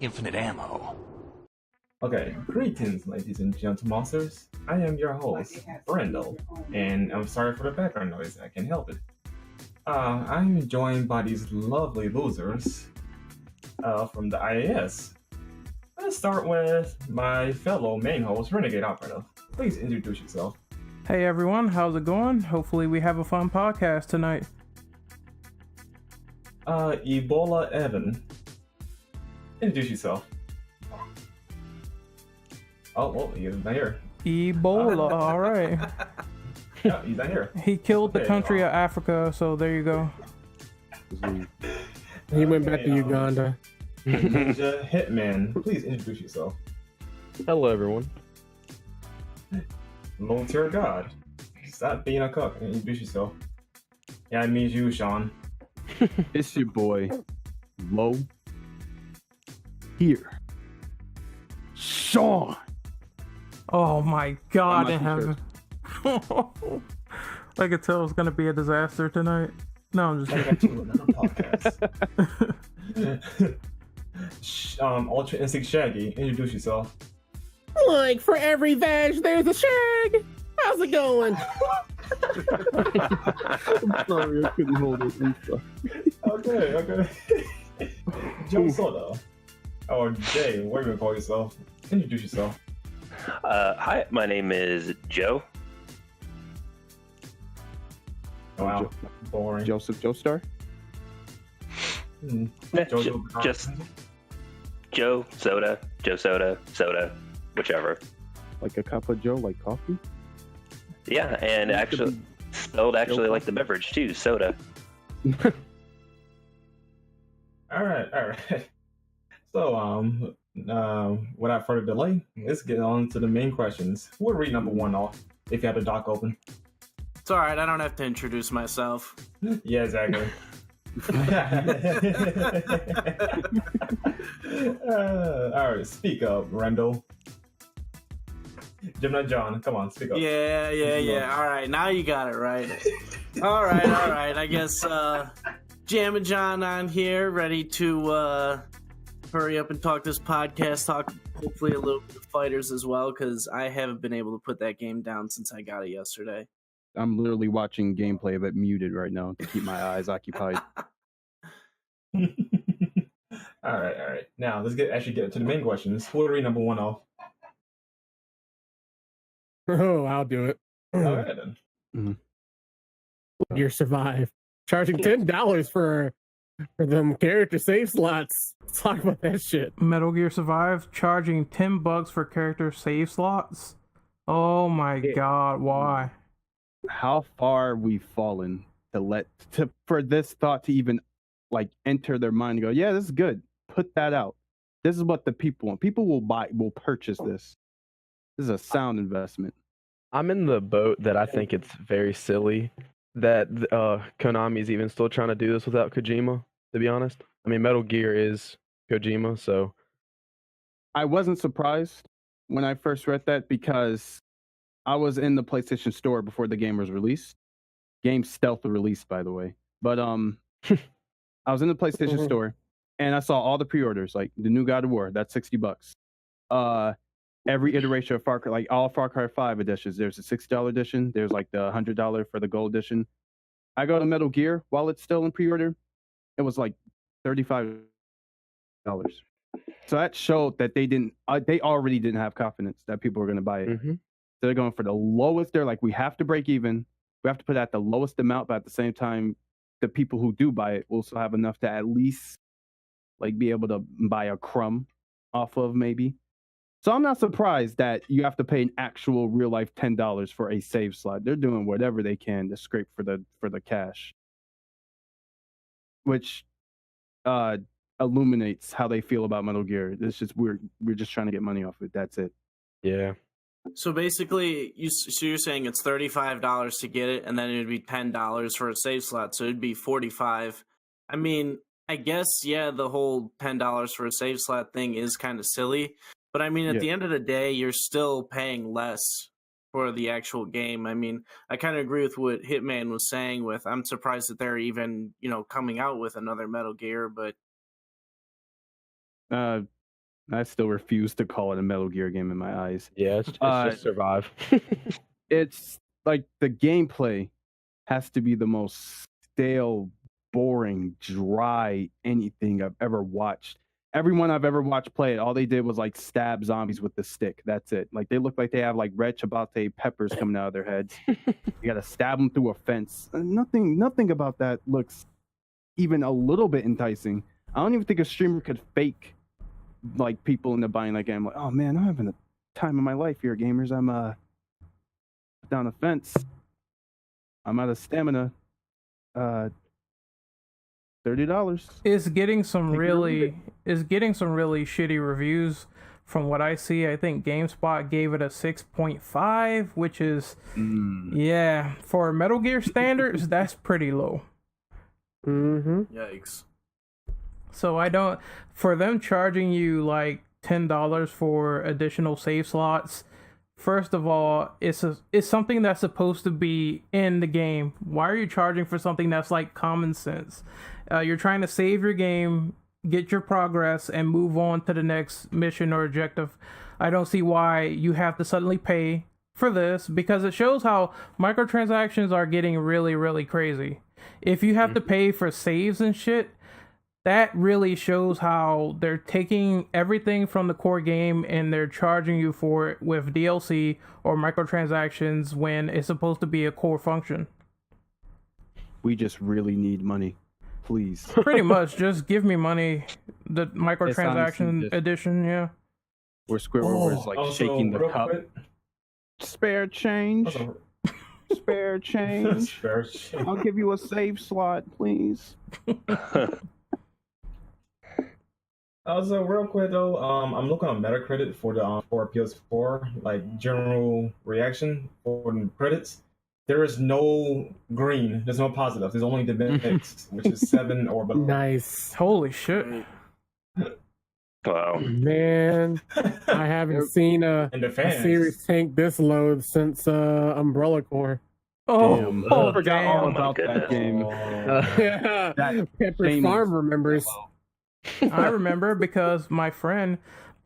infinite ammo. Okay, greetings, ladies and gentlemen. I am your host, Brendel, and I'm sorry for the background noise. I can't help it. I'm joined by these lovely losers from the IAS. Let's start with my fellow main host, Renegade Operative. Please introduce yourself. Hey everyone, how's it going? Hopefully we have a fun podcast tonight. Ebola Evan. Introduce yourself. Oh, well, he's not here. Ebola, alright. Yeah, he's not here. He killed the country of Africa, so there you go. He went back to Uganda. Ninja Hitman, please introduce yourself. Hello, everyone. Lone Tier God, stop being a cook and introduce yourself. Yeah, it means you, Sean. It's your boy, Low. Here. Sean! Oh my god in I'm heaven. I could tell it's gonna be a disaster tonight. No, I'm just Back to another podcast. Ultra Instinct Shaggy, introduce yourself. Like for every veg, there's a shag. How's it going? I'm sorry, I couldn't hold it. I'm sorry. Okay. Joe Soda. Or Jay, what are you gonna call yourself? Introduce yourself. Hi, my name is Joe. Wow, boring. Joseph Joestar? Just Joe Soda, whichever. Like a cup of Joe, like coffee? Yeah, and actually spelled like the beverage too, soda. All right. So, without further delay, let's get on to the main questions. We'll read number one off if you have the doc open. It's alright, I don't have to introduce myself. Yeah, exactly. All right, speak up, Randall. Gemini John, come on, speak up. Yeah. Alright, now you got it right. Alright. I guess Jam and John on here, ready to hurry up and talk this podcast, talk hopefully a little bit of fighters as well, because I haven't been able to put that game down since I got it yesterday. I'm literally watching gameplay, but muted right now to keep my eyes occupied. All right. Now let's actually get to the main questions. We'll read number one off. Oh, I'll do it. All right then. You survive. Charging $10 for them character save slots. Let's talk about that shit. Metal Gear Survive charging $10 for character save slots. Oh my god, why? How far we've fallen for this thought to even like enter their mind and go, yeah, this is good. Put that out. This is what the people want. People will purchase this. This is a sound investment. I'm in the boat that I think it's very silly that Konami is even still trying to do this without Kojima, to be honest. I mean, Metal Gear is Kojima, so. I wasn't surprised when I first read that because I was in the PlayStation Store before the game was released. Game stealth released, by the way. But I was in the PlayStation Store and I saw all the pre-orders, like the new God of War, that's $60. Every iteration of Far Cry, like all Far Cry 5 editions, there's a $60 edition. There's like the $100 for the gold edition. I go to Metal Gear while it's still in pre-order. It was like $35. So that showed that they already didn't have confidence that people were going to buy it. Mm-hmm. So they're going for the lowest. They're like, we have to break even. We have to put at the lowest amount, but at the same time, the people who do buy it will still have enough to at least like be able to buy a crumb off of maybe. So I'm not surprised that you have to pay an actual real life $10 for a save slot. They're doing whatever they can to scrape for the cash, which illuminates how they feel about Metal Gear. It's just we're just trying to get money off it. That's it. Yeah. So basically, you're saying it's $35 to get it, and then it'd be $10 for a save slot, so it'd be $45. I mean, I guess, yeah, the whole $10 for a save slot thing is kind of silly, but I mean, at the end of the day, you're still paying less for the actual game. I mean, I kind of agree with what Hitman was saying with, I'm surprised that they're even, coming out with another Metal Gear, but I still refuse to call it a Metal Gear game in my eyes. Yeah, it's just Survive. It's like the gameplay has to be the most stale, boring, dry anything I've ever watched. Everyone I've ever watched play it, all they did was like stab zombies with the stick. That's it. Like they look like they have like red chipotle peppers coming out of their heads. You gotta stab them through a fence. Nothing about that looks even a little bit enticing. I don't even think a streamer could fake like people into buying that game. Like, oh man, I'm having a time of my life here, gamers. I'm down a fence. I'm out of stamina. $30. It's getting some really shitty reviews from what I see. I think GameSpot gave it a 6.5, which is yeah, for Metal Gear standards, that's pretty low. Yikes. So I don't, for them charging you like $10 for additional save slots. First of all, it's something that's supposed to be in the game. Why are you charging for something that's like common sense? You're trying to save your game, get your progress, and move on to the next mission or objective. I don't see why you have to suddenly pay for this, because it shows how microtransactions are getting really, really crazy. If you have to pay for saves and shit, that really shows how they're taking everything from the core game and they're charging you for it with DLC or microtransactions when it's supposed to be a core function. We just really need money. Please. Pretty much, just give me money. The microtransaction edition, yeah. Where Squidward was shaking the cup. Quick. Spare change. Spare change. Spare change. I'll give you a save slot, please. Also, real quick though, I'm looking on Metacritic for the for PS4, like general reaction for the credits. There is no green. There's no positive. There's only the mix, which is 7 or below. Nice. Holy shit. Wow. Man, I haven't seen a series tank this low since Umbrella Corps. Damn. I forgot all about that goodness. game. Yeah, That Pepper's famous- Farm remembers. I remember because my friend,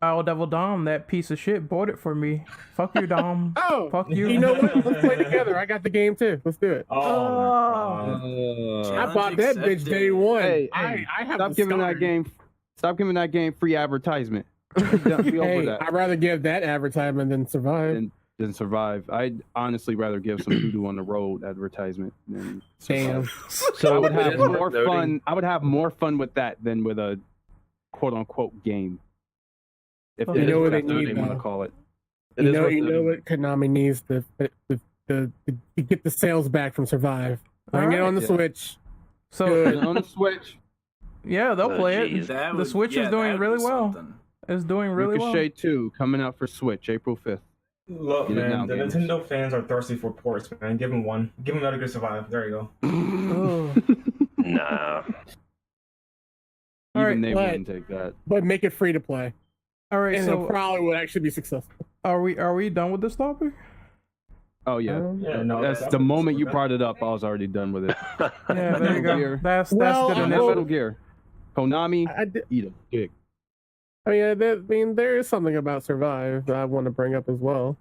Devil Dom, that piece of shit, bought it for me. Fuck you, Dom. Oh, Fuck you. You know what? Let's play together. I got the game too. Let's do it. Oh, I bought that bitch day one. Hey, I have Stop the giving Star. that game. Stop giving that game free advertisement. We over Hey, that. I'd rather give that advertisement than survive. Than survive. I'd honestly rather give some doo-doo on the road advertisement than Damn. So I would have it is worth more noting- fun. I would have more fun with that than with a quote-unquote game. If You it know is what they that's need, they want to though? call it. It is worth You know noting- what Konami needs to get the sales back from Survive. Bring it Alright. on the Yeah. Switch. So, Good. On the Switch, yeah, they'll Oh, play geez. it. The Switch is doing really well. It's doing really well. Ricochet 2 coming out for Switch April 5th. look, Get it man, now, the gamers. Nintendo fans are thirsty for ports, man. Give them one. Give them Metal Gear Survive. There you go. Ugh. Nah. All Even right, they but- wouldn't take that. But make it free to play. All right, And it so probably would actually be successful. are we done with this topic? Oh yeah. Yeah, no, That's the moment you brought it up. I was already done with it. Yeah, there you Metal go. Gear. That's Well, good Yeah, enough. Metal Gear. Konami, eat a dick. There is something about Survive that I want to bring up as well.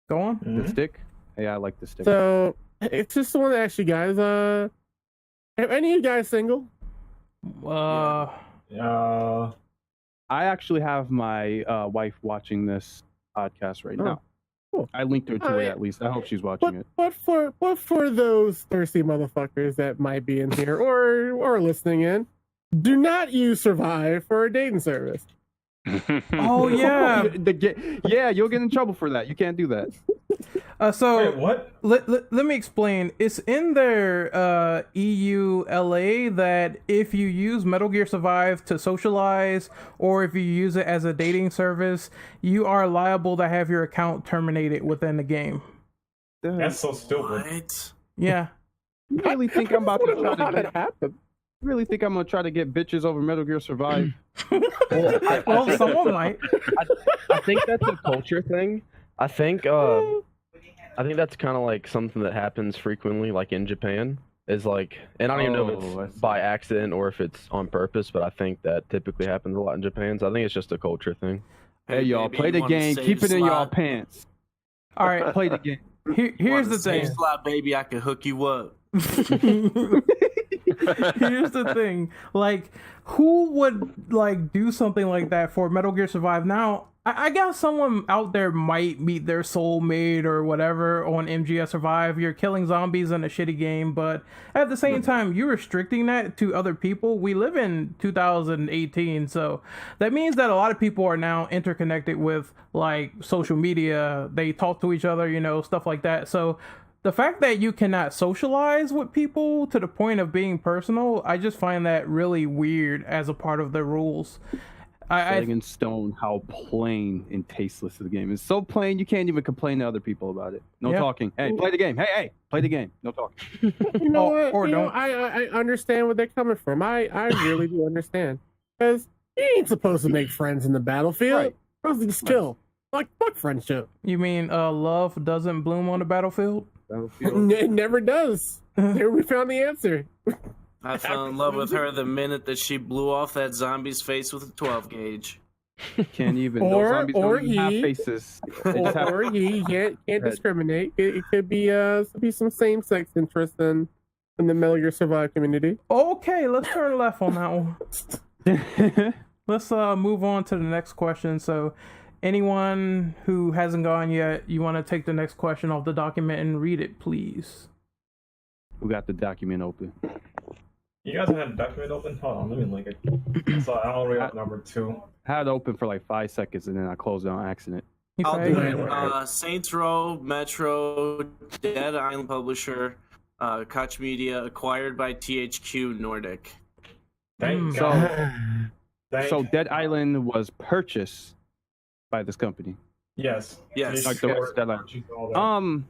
Go on. The Mhm. stick. Hey, I like the stick. So it's just want to ask you guys, are any of you guys single? Uh, I actually have my wife watching this podcast right Oh, now. cool. I linked her to Alright. it at least. I hope she's watching But it. but for those thirsty motherfuckers that might be in here or listening in, do not use Survive for a dating service. oh yeah. Yeah, you'll get in trouble for that. You can't do that. So Wait, what? let me explain. It's in their EU LA that if you use Metal Gear Survive to socialize or if you use it as a dating service, you are liable to have your account terminated within the game. That's so stupid. What? Yeah. You really think I'm about to I don't know try how to that get? happened. You really think I'm gonna try to get bitches over Metal Gear Survive? Well, someone might. I think that's a culture thing. I think that's kind of like something that happens frequently, like in Japan. is like, and I don't even know if Oh, I it's see. by accident or if it's on purpose, but I think that typically happens a lot in Japan. So I think it's just a culture thing. Hey, y'all, baby, play you the want a game. save Keep it in y'all slot? pants. All right, Play the game. here's Want a the save thing. slot, baby. I can hook you up. Here's the thing. Like, who would like do something like that for Metal Gear Survive? Now, I guess someone out there might meet their soulmate or whatever on MGS Survive. You're killing zombies in a shitty game, but at the same time, you're restricting that to other people. We live in 2018, so that means that a lot of people are now interconnected with like social media. They talk to each other, you know, stuff like that. So the fact that you cannot socialize with people to the point of being personal, I just find that really weird as a part of the rules. Setting in stone how plain and tasteless the game is. So plain you can't even complain to other people about it. No Yeah. talking. Hey, play the game. Hey, play the game. No talking. You know Or- what? or You know, don't. I understand where they're coming from. I really do understand. Because you ain't supposed to make friends in the battlefield. Right. You're supposed to just kill. Like, fuck friendship. You mean love doesn't bloom on the battlefield? It never does. There we found the answer. I fell in love with her the minute that she blew off that zombie's face with a 12 gauge. Can't even. Or- Those zombies or don't even have he- faces. They just have- Or you can't ahead. discriminate. It could be some same sex interest in the Metal Gear Survive community. Okay, let's turn left on that one. Let's move on to the next question. So, anyone who hasn't gone yet, you want to take the next question off the document and read it, please. We got the document open. You guys have the document open? Hold on, let me link it. So I already got number 2. Had it open for like 5 seconds and then I closed it on accident. You I'll say? do it. Saints Row, Metro, Dead Island Publisher, Koch Media, acquired by THQ Nordic. Thank So- God. Thank So Dead Island was purchased by this company. Yes. Yes. Like the worst Dead Island.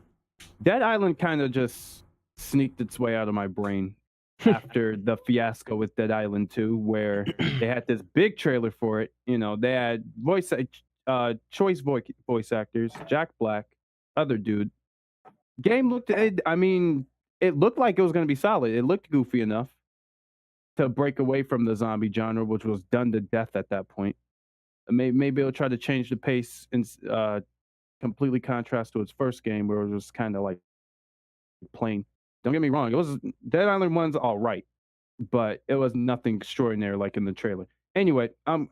Dead Island kind of just sneaked its way out of my brain after the fiasco with Dead Island 2, where they had this big trailer for it. You know, they had choice voice actors, Jack Black, other dude. Game looked. I mean, it looked like it was going to be solid. It looked goofy enough to break away from the zombie genre, which was done to death at that point. Maybe it'll try to change the pace and completely contrast to its first game, where it was kind of like plain. Don't get me wrong, it was Dead Island 1's all right, but it was nothing extraordinary like in the trailer. Anyway, I'm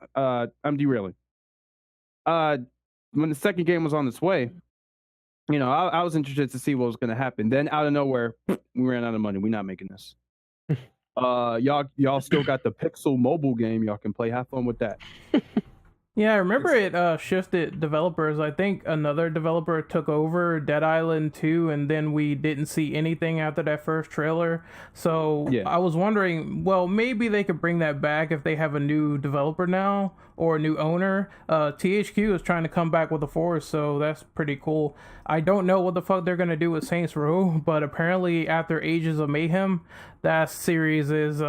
derailing. When the second game was on its way, you know, I was interested to see what was going to happen. Then out of nowhere, we ran out of money. We're not making this. Y'all still got the Pixel mobile game y'all can play. Have fun with that. Yeah, I remember it shifted developers. I think another developer took over Dead Island 2, and then we didn't see anything after that first trailer. So Yeah. I was wondering, well, maybe they could bring that back if they have a new developer now or a new owner. THQ is trying to come back with a force, so that's pretty cool. I don't know what the fuck they're gonna do with Saints Row, but apparently after Ages of Mayhem, that series is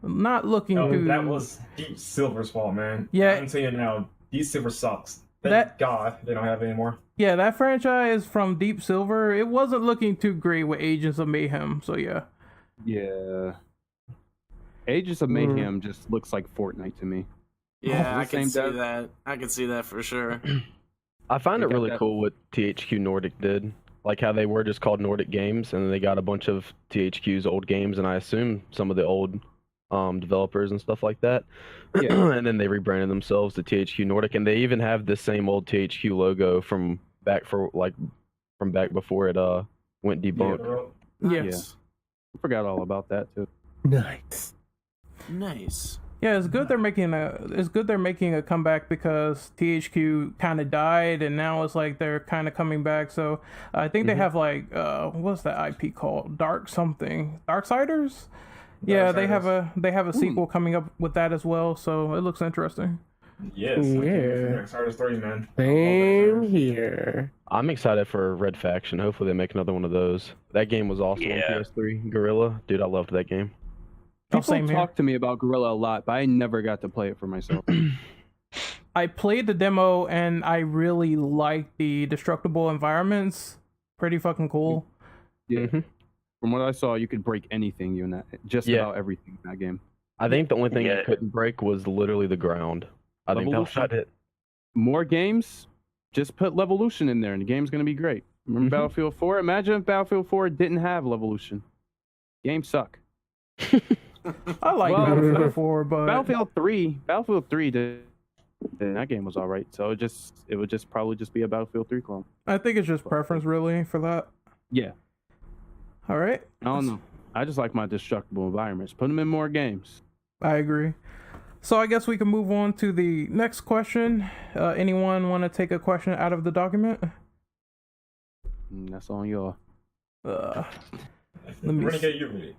not looking No, too. that was Deep Silver's fault, man. Yeah. I'm saying it now. Deep Silver sucks. Thank That- God they don't have it anymore. Yeah, that franchise from Deep Silver, it wasn't looking too great with Agents of Mayhem, so yeah. Yeah. Ages of Mayhem just looks like Fortnite to me. Yeah, the I can same see dev. that. I can see that for sure. I find They it got really that- cool what THQ Nordic did. Like how they were just called Nordic Games, and then they got a bunch of THQ's old games, and I assume some of the old developers and stuff like that. Yeah. And then they rebranded themselves to THQ Nordic, and they even have the same old THQ logo from back before it went debunked. Nice. I forgot all about that too. Nice. Nice. Yeah, it's good they're making a comeback because THQ kind of died and now it's like they're kind of coming back. So I think they have like what's that IP called? Darksiders? Yeah, they have a sequel coming up with that as well, so it looks interesting. Yes. Yeah. Darksiders 3, man. Same here. I'm excited for Red Faction. Hopefully they make another one of those. That game was awesome Yeah. on PS3. Gorilla, dude, I loved that game. Oh, People same here. talk to me about Gorilla a lot, but I never got to play it for myself. I played the demo and I really liked the destructible environments. Pretty fucking cool. Yeah. Mhm. From From what I saw, you could break anything in that, just Yeah. about everything in that game. I think the only thing Yeah. you couldn't break was literally the ground. I think that was Levolution. about it. More games, just put Levolution in there, and the game's gonna be great. Remember Mhm. Battlefield 4? Imagine if Battlefield 4 didn't have Levolution. Games suck. I like Well, Battlefield 4, but Battlefield 3 did. And that game was all right. So it would just probably just be a Battlefield 3 clone. I think it's just preference really for that. Yeah, All right. I don't know. I just like my destructible environments. Put them in more games. I agree. So I guess we can move on to the next question. Anyone want to take a question out of the document? That's on y'all. Let me Renegade, you read it.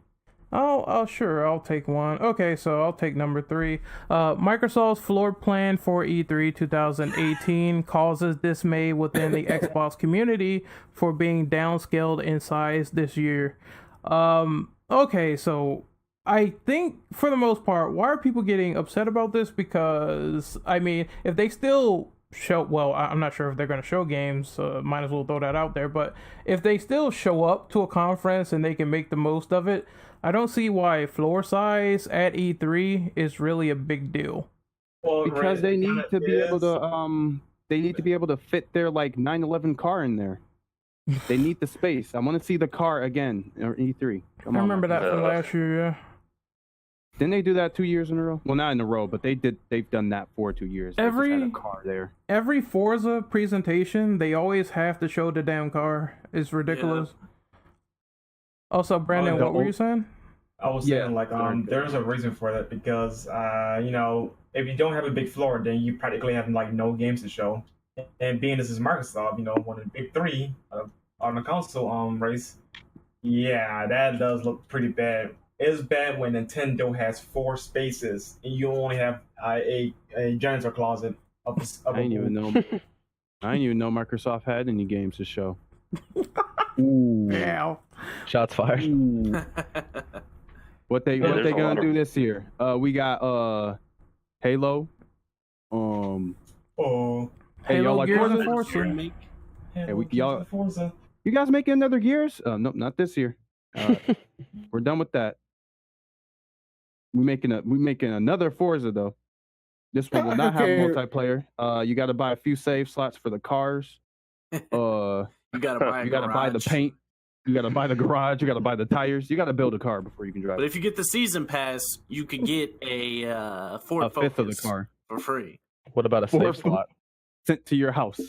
Oh, sure. I'll take one. Okay, so I'll take number 3. Microsoft's floor plan for E3 2018 causes dismay within the Xbox community for being downscaled in size this year. Okay, so I think for the most part, why are people getting upset about this? Because, I mean, if they still show, well, I'm not sure if they're going to show games, might as well throw that out there, but if they still show up to a conference and they can make the most of it, I don't see why floor size at E3 is really a big deal. Well, Because they need to be able is. to they need to be able to fit their like 911 car in there. They need the space. I want to see the car again or E3. Come I on, remember that from No. last year, yeah. Didn't they do that 2 years in a row? Well, not in a row, but they've done that for 2 years. They just had Every- a car there. Every Forza presentation, they always have to show the damn car. It's ridiculous. Also, Brandon, the what were you old- saying? I was Yeah, saying like sorry. there's a reason for that because you know, if you don't have a big floor, then you practically have like no games to show. And being this is Microsoft, you know, one of the big three on the console race, yeah, that does look pretty bad. It's bad when Nintendo has 4 spaces and you only have a janitor closet of I didn't even know. I didn't even know Microsoft had any games to show. Ooh. Yeah. Shots fired. Ooh. What they there's a lot gonna of- do this year? We got Halo. Oh, Hey, Halo, y'all like Gears, and Forza? Forza. y'all- Forza. You guys making another Gears? Nope, not this year. We're done with that. We making another Forza though. This one will not have Okay. multiplayer. You got to buy a few save slots for the cars. You gotta buy. You got to buy the paint. You got to buy the garage. You got to buy the tires. You got to build a car before you can drive. But if you get the season pass, you could get a Ford A fifth of the Focus car for free. What about a For- save slot? sent to your house.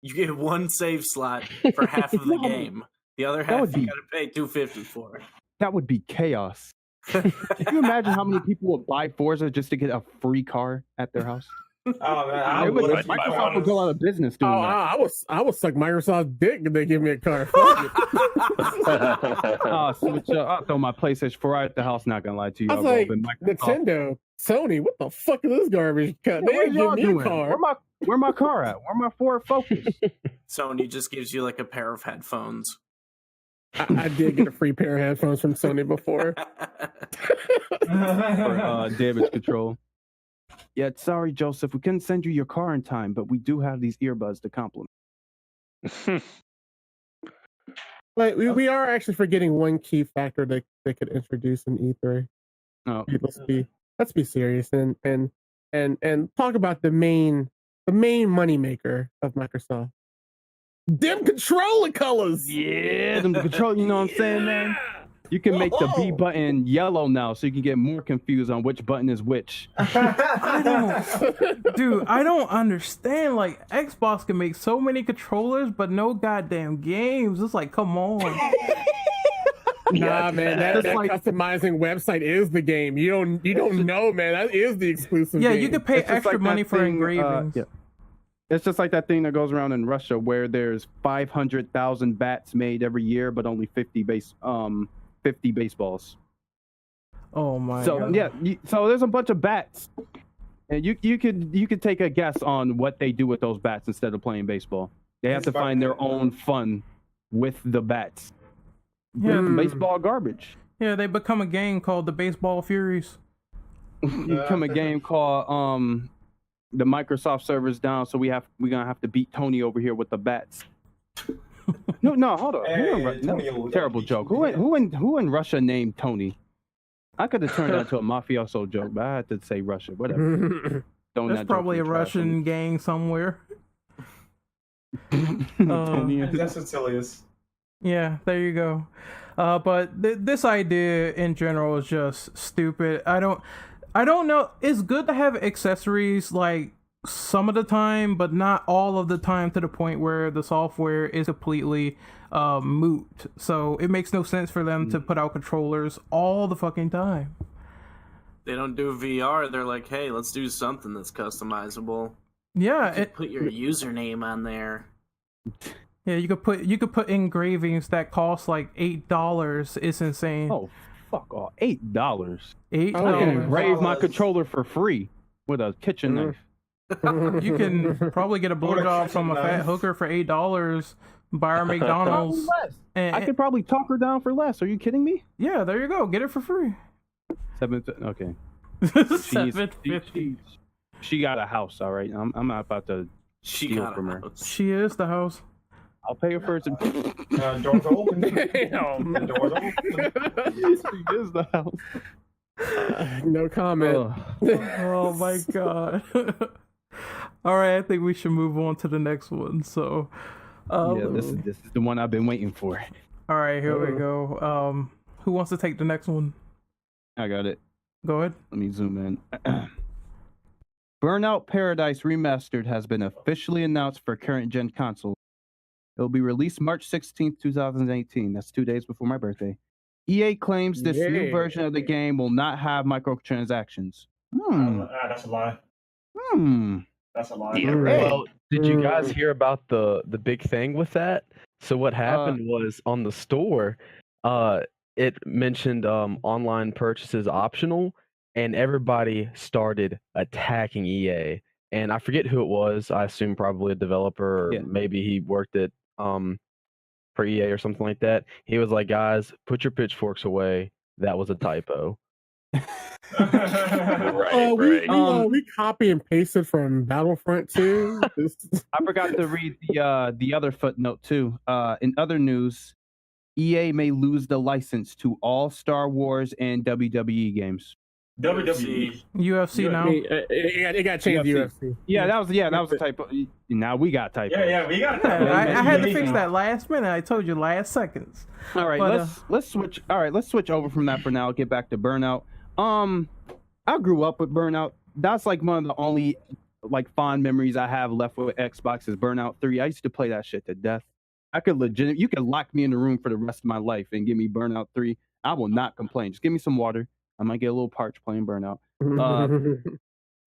You get one save slot for half of the game. The other half would you be- gotta pay $250 for. That would be chaos. Can you imagine how many people would buy Forza just to get a free car at their house? Oh man, I It would- would. Microsoft would go out of business doing Oh, that. I would suck Microsoft's dick if they give me a car. Fuck it. I'll throw my PlayStation 4 out at the house. Not gonna lie to you. I I'll was go like, up in Microsoft. Nintendo, Sony, what the fuck is this garbage? Cut? They What didn't y'all give me a doing? car. Where my car at? Where my Ford Focus? Sony just gives you like a pair of headphones. I did get a free pair of headphones from Sony before. for damage control. Yeah, sorry, Joseph. We couldn't send you your car in time, but we do have these earbuds to compliment. Like we are actually forgetting one key factor that they could introduce in E3. Oh, Let's be serious and talk about the main moneymaker of Microsoft. Them controller colors. yeah, them control. You know what I'm saying, man? You can make the B button yellow now, so you can get more confused on which button is which. Dude, I don't understand. Like, Xbox can make so many controllers, but no goddamn games. It's like, come on. Nah, man, that That's like- customizing website is the game. You don't know, man. That is the exclusive. Yeah, game. you could pay It's just extra like money that for thing, engravings. yeah. It's just like that thing that goes around in Russia where there's 500,000 bats made every year, but only 50 baseballs. Oh my So god. yeah, so there's a bunch of bats, and you could take a guess on what they do with those bats instead of playing baseball. They have to find their own fun with the bats. Yeah. Baseball garbage. Yeah, they become a game called the Baseball Furies. You come a game called the Microsoft server's down, so we're gonna have to beat Tony over here with the bats. No, hold on. Hey, Tony, Terrible joke. Who in Russia named Tony? I could have turned that into a mafioso joke, but I had to say Russia. Whatever. There's probably a Russian gang somewhere. Tony. That's what Sicilius. Yeah, there you go. But this idea in general is just stupid. I don't know. It's good to have accessories like some of the time, but not all of the time to the point where the software is completely moot. So it makes no sense for them to put out controllers all the fucking time. They don't do VR. They're like, hey, let's do something that's customizable. Yeah, Put your username on there. Yeah, you could put engravings that cost like $8. It's insane. Oh, fuck off! $8. $8. I can engrave my controller for free with a kitchen knife. You can probably get a blowjob from a fat hooker for $8. Buy her McDonald's. I could probably talk her down for less. Are you kidding me? Yeah, there you go. Get it for free. Okay. $7.50. She got a house, all right. I'm not about to steal from her. She is the house. I'll pay her for it. Doors open. Doors open. She is the house. No comment. Oh my god. All right, I think we should move on to the next one. So, yeah, this is the one I've been waiting for. All right, here we go. Who wants to take the next one? I got it. Go ahead. Let me zoom in. Burnout Paradise Remastered has been officially announced for current gen consoles. It will be released March 16th, 2018. That's 2 days before my birthday. EA claims this new version of the game will not have microtransactions. That's a lie. That's a lie. Yeah, right. Well, did you guys hear about the big thing with that? So what happened was on the store, it mentioned online purchases optional, and everybody started attacking EA. And I forget who it was. I assume probably a developer, or maybe he worked at for EA or something like that. He was like, "Guys, put your pitchforks away. That was a typo." We copy and pasted from Battlefront 2. I forgot to read the other footnote too. In other news, EA may lose the license to all Star Wars and WWE games. UFC now. It got changed to UFC. Yeah, that was a typo. Now we got typo. Yeah, we got that. I had to fix that last minute. I told you last seconds. All right, but, let's switch. All right, let's switch over from that for now. Get back to Burnout. I grew up with Burnout. That's like one of the only like fond memories I have left with Xbox is Burnout 3. I used to play that shit to death. You could lock me in the room for the rest of my life and give me Burnout 3. I will not complain. Just give me some water. I might get a little parched playing Burnout.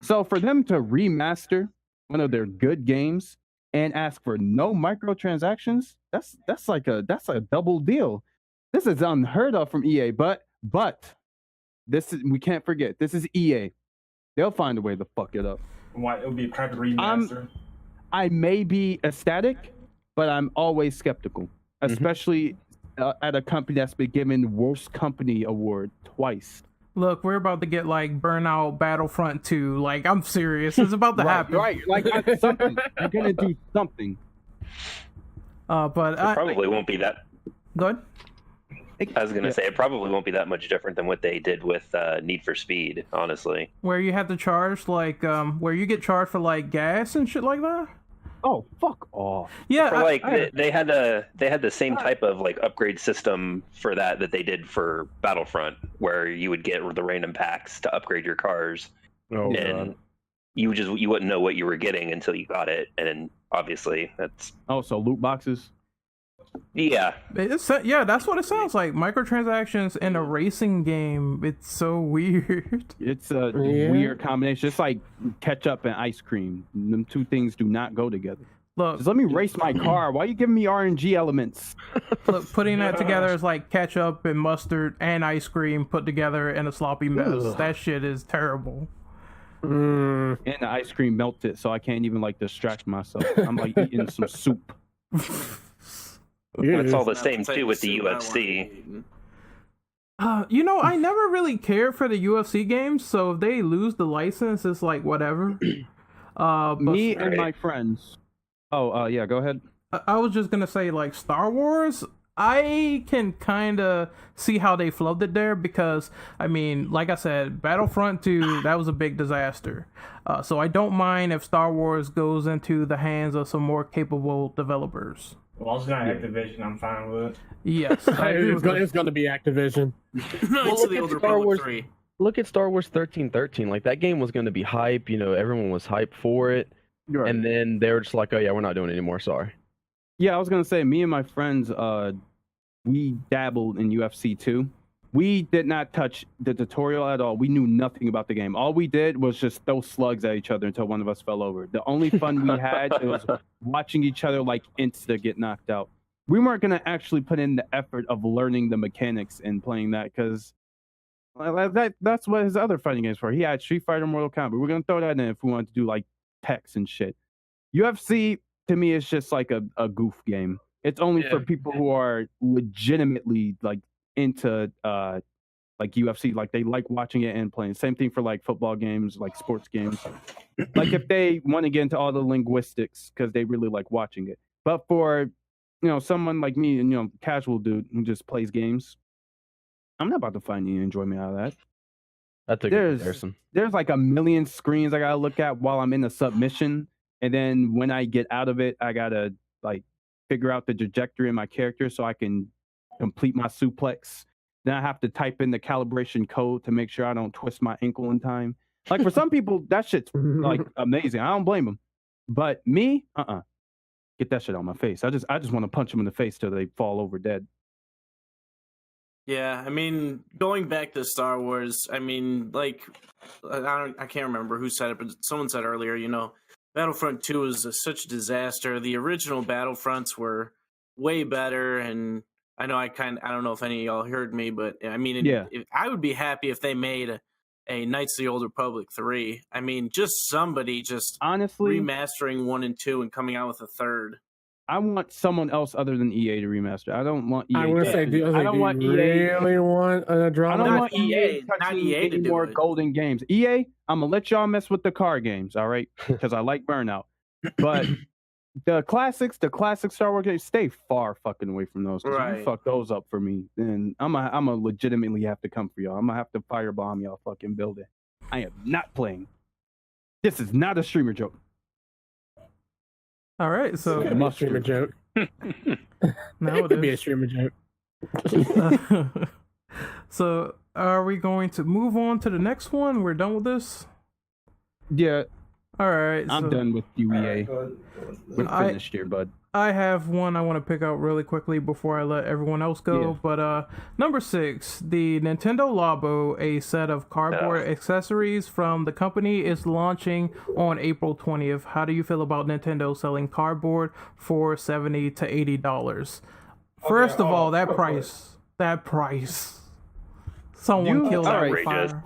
So for them to remaster one of their good games and ask for no microtransactions, that's a double deal. This is unheard of from EA, but we can't forget, this is EA. They'll find a way to fuck it up. Why it would be a private remaster? I may be ecstatic, but I'm always skeptical, especially at a company that's been given Worst Company Award twice. Look, we're about to get like Burnout Battlefront 2. Like, I'm serious. It's about to happen. Right, like something. They're gonna do something. But it probably won't be that. Go ahead. I was gonna say it probably won't be that much different than what they did with Need for Speed, honestly. Where you have to charge like where you get charged for like gas and shit like that. Oh, fuck off! Yeah, they had the same type of like upgrade system for that they did for Battlefront, where you would get the random packs to upgrade your cars, and you wouldn't know what you were getting until you got it, and then obviously that's so loot boxes. Yeah, that's what it sounds like. Microtransactions in a racing game. It's so weird. It's a weird combination. It's like ketchup and ice cream. Them two things do not go together. Look, just let me race my car. Why are you giving me RNG elements? Look, putting that together is like ketchup and mustard and ice cream put together in a sloppy mess. That shit is terrible. And the ice cream melted, so I can't even like distract myself. I'm like eating some soup. It's all the same too with the UFC. I never really cared for the UFC games, so if they lose the license, it's like whatever. Me and my friends. Yeah, go ahead. I was just gonna say, like, Star Wars, I can kind of see how they flubbed it there because, I mean, like I said, Battlefront 2, that was a big disaster. So I don't mind if Star Wars goes into the hands of some more capable developers. Well, it's not Activision. I'm fine with it. Yes, it's going to be Activision. Knights of the Old Republic 3. Look at Star Wars 1313. Like, that game was going to be hype. You know, everyone was hyped for it. Right. And then they were just like, oh, yeah, we're not doing it anymore. Sorry. Yeah, I was gonna say, me and my friends, we dabbled in UFC 2. We did not touch the tutorial at all. We knew nothing about the game. All we did was just throw slugs at each other until one of us fell over. The only fun we had was watching each other like insta get knocked out. We weren't gonna actually put in the effort of learning the mechanics and playing that because that's what his other fighting games were. He had Street Fighter, Mortal Kombat. We're gonna throw that in if we wanted to do like text and shit. UFC to me is just like a goof game. It's only for people who are legitimately like into like UFC, like they like watching it and playing. Same thing for like football games, like sports games. Like if they want to get into all the linguistics because they really like watching it. But for someone like me and casual dude who just plays games, I'm not about to find any enjoyment out of that. That's a good comparison. There's like a million screens I gotta look at while I'm in a submission. And then when I get out of it, I gotta like figure out the trajectory of my character so I can complete my suplex. Then I have to type in the calibration code to make sure I don't twist my ankle in time. Like for some people, that shit's like amazing. I don't blame them. But me, get that shit on my face. I just want to punch them in the face till they fall over dead. Yeah, I mean, going back to Star Wars, I mean, like, I can't remember who said it, but someone said earlier, Battlefront 2 was such a disaster. The original Battlefronts were way better, and I know I don't know if any of y'all heard me, but I mean, I would be happy if they made a Knights of the Old Republic 3. I mean, just somebody honestly remastering 1 and 2 and coming out with a third. I want someone else other than EA to remaster. I don't want EA. I want to say, I don't want EA. Really want a drama? I don't want EA touching any more golden games. EA, I'm gonna let y'all mess with the car games, all right? Because I like Burnout. But the classics, Star Wars games, stay far fucking away from those. Because if you fuck those up for me, then I'm gonna legitimately have to come for y'all. I'm gonna have to firebomb y'all fucking building. I am not playing. This is not a streamer joke. All right, so it could be a streamer joke. No, it could be a streamer joke. So, are we going to move on to the next one? We're done with this. Yeah. All right. I'm done with UEA. We're finished here, bud. I have one I want to pick out really quickly before I let everyone else go. Yeah. But number 6, the Nintendo Labo, a set of cardboard accessories from the company, is launching on April 20th. How do you feel about Nintendo selling cardboard for $70 to $80? First of all, that price. Someone killed that with fire.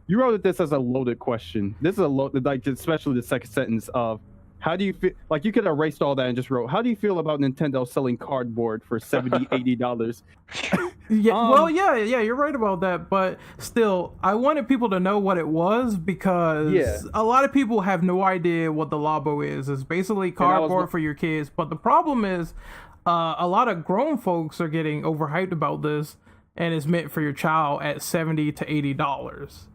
You wrote this as a loaded question. This is a loaded, like, especially the second sentence of, how do you feel? Like, you could have erased all that and just wrote, how do you feel about Nintendo selling cardboard for $70, $80? Yeah, you're right about that. But still, I wanted people to know what it was because a lot of people have no idea what the Labo is. It's basically cardboard for your kids. But the problem is, a lot of grown folks are getting overhyped about this, and it's meant for your child at $70 to $80.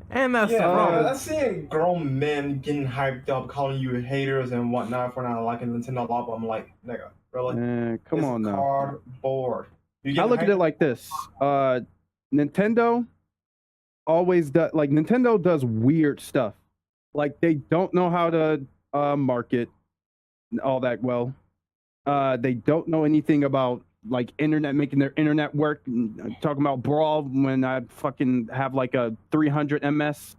And that's the problem. I'm seeing grown men getting hyped up, calling you haters and whatnot for not liking Nintendo Labo. I'm like, nigga, really? Come on now. Cardboard. I look at it like this. Nintendo always does, like, Nintendo does weird stuff. Like, they don't know how to market all that well. They don't know anything about, like, internet, making their internet work. Talking about Brawl when I fucking have like a 300 ms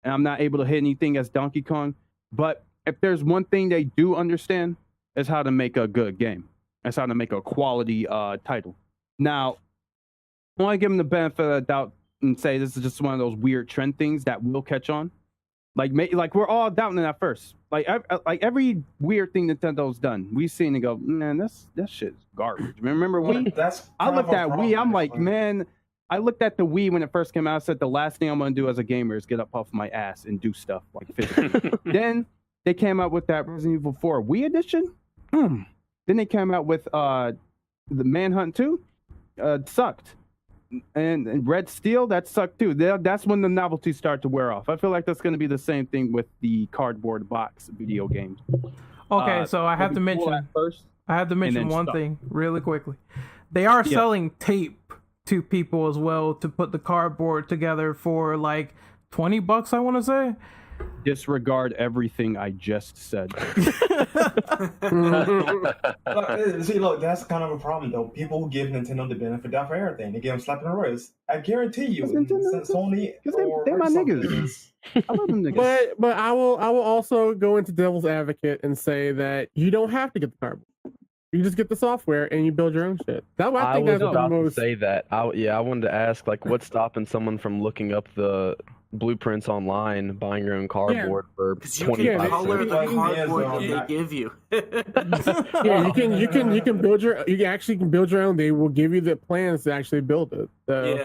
and I'm not able to hit anything as Donkey Kong. But if there's one thing they do understand, is how to make a good game. It's how to make a quality title. Now, I want to give them the benefit of the doubt and say this is just one of those weird trend things that will catch on. Like we're all doubting it at first. Like every weird thing Nintendo's done, we've seen and go, man, that shit's garbage. Remember Wii? I looked at Wii. I'm like, man. I looked at the Wii when it first came out. I said the last thing I'm gonna do as a gamer is get up off my ass and do stuff like physically. Then they came out with that Resident Evil 4 Wii edition. Then they came out with the Manhunt 2. Sucked. And Red Steel, that sucked too. That's when the novelty started to wear off. I feel like that's going to be the same thing with the cardboard box video games. Okay, so I have to mention first. I have to mention one thing really quickly. They are selling tape to people as well to put the cardboard together for like $20, I want to say. Disregard everything I just said. Look, that's kind of a problem though. People give Nintendo the benefit of everything. They give them slap in the wrist. I guarantee you, Sony, they're my niggas. I love them niggas. But I will also go into devil's advocate and say that you don't have to get the cardboard. You just get the software and you build your own shit. That's what I think. I was about to say that. I wanted to ask, like, what's stopping someone from looking up the blueprints online, buying your own cardboard for 25 cents? You can color the cardboard that they give you. Yeah, you can build your. You actually can build your own. They will give you the plans to actually build it. So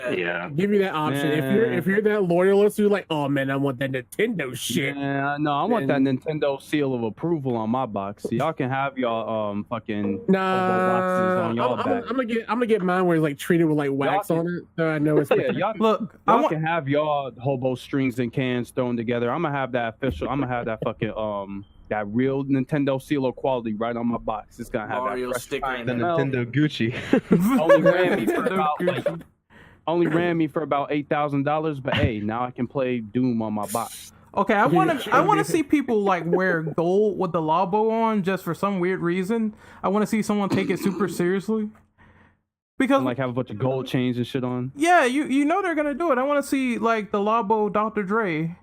give you that option. If you're that loyalist who's like, oh man, I want that Nintendo shit. Yeah, no, I want that Nintendo seal of approval on my box. Y'all can have y'all fucking boxes on y'all back. I'm gonna get mine where it's like treated with like wax on it, so I know it's y'all can have y'all hobo strings and cans thrown together. I'm gonna have that official. I'm gonna have that fucking that real Nintendo seal of quality right on my box. It's gonna have Mario that sticker. The Nintendo Gucci. Only ran me for about $8,000, but hey, now I can play Doom on my box. Okay, I want to see people like wear gold with the Labo on just for some weird reason. I want to see someone take it super seriously. Because and, like have a bunch of gold chains and shit on. Yeah, you know they're gonna do it. I want to see like the Labo Dr. Dre.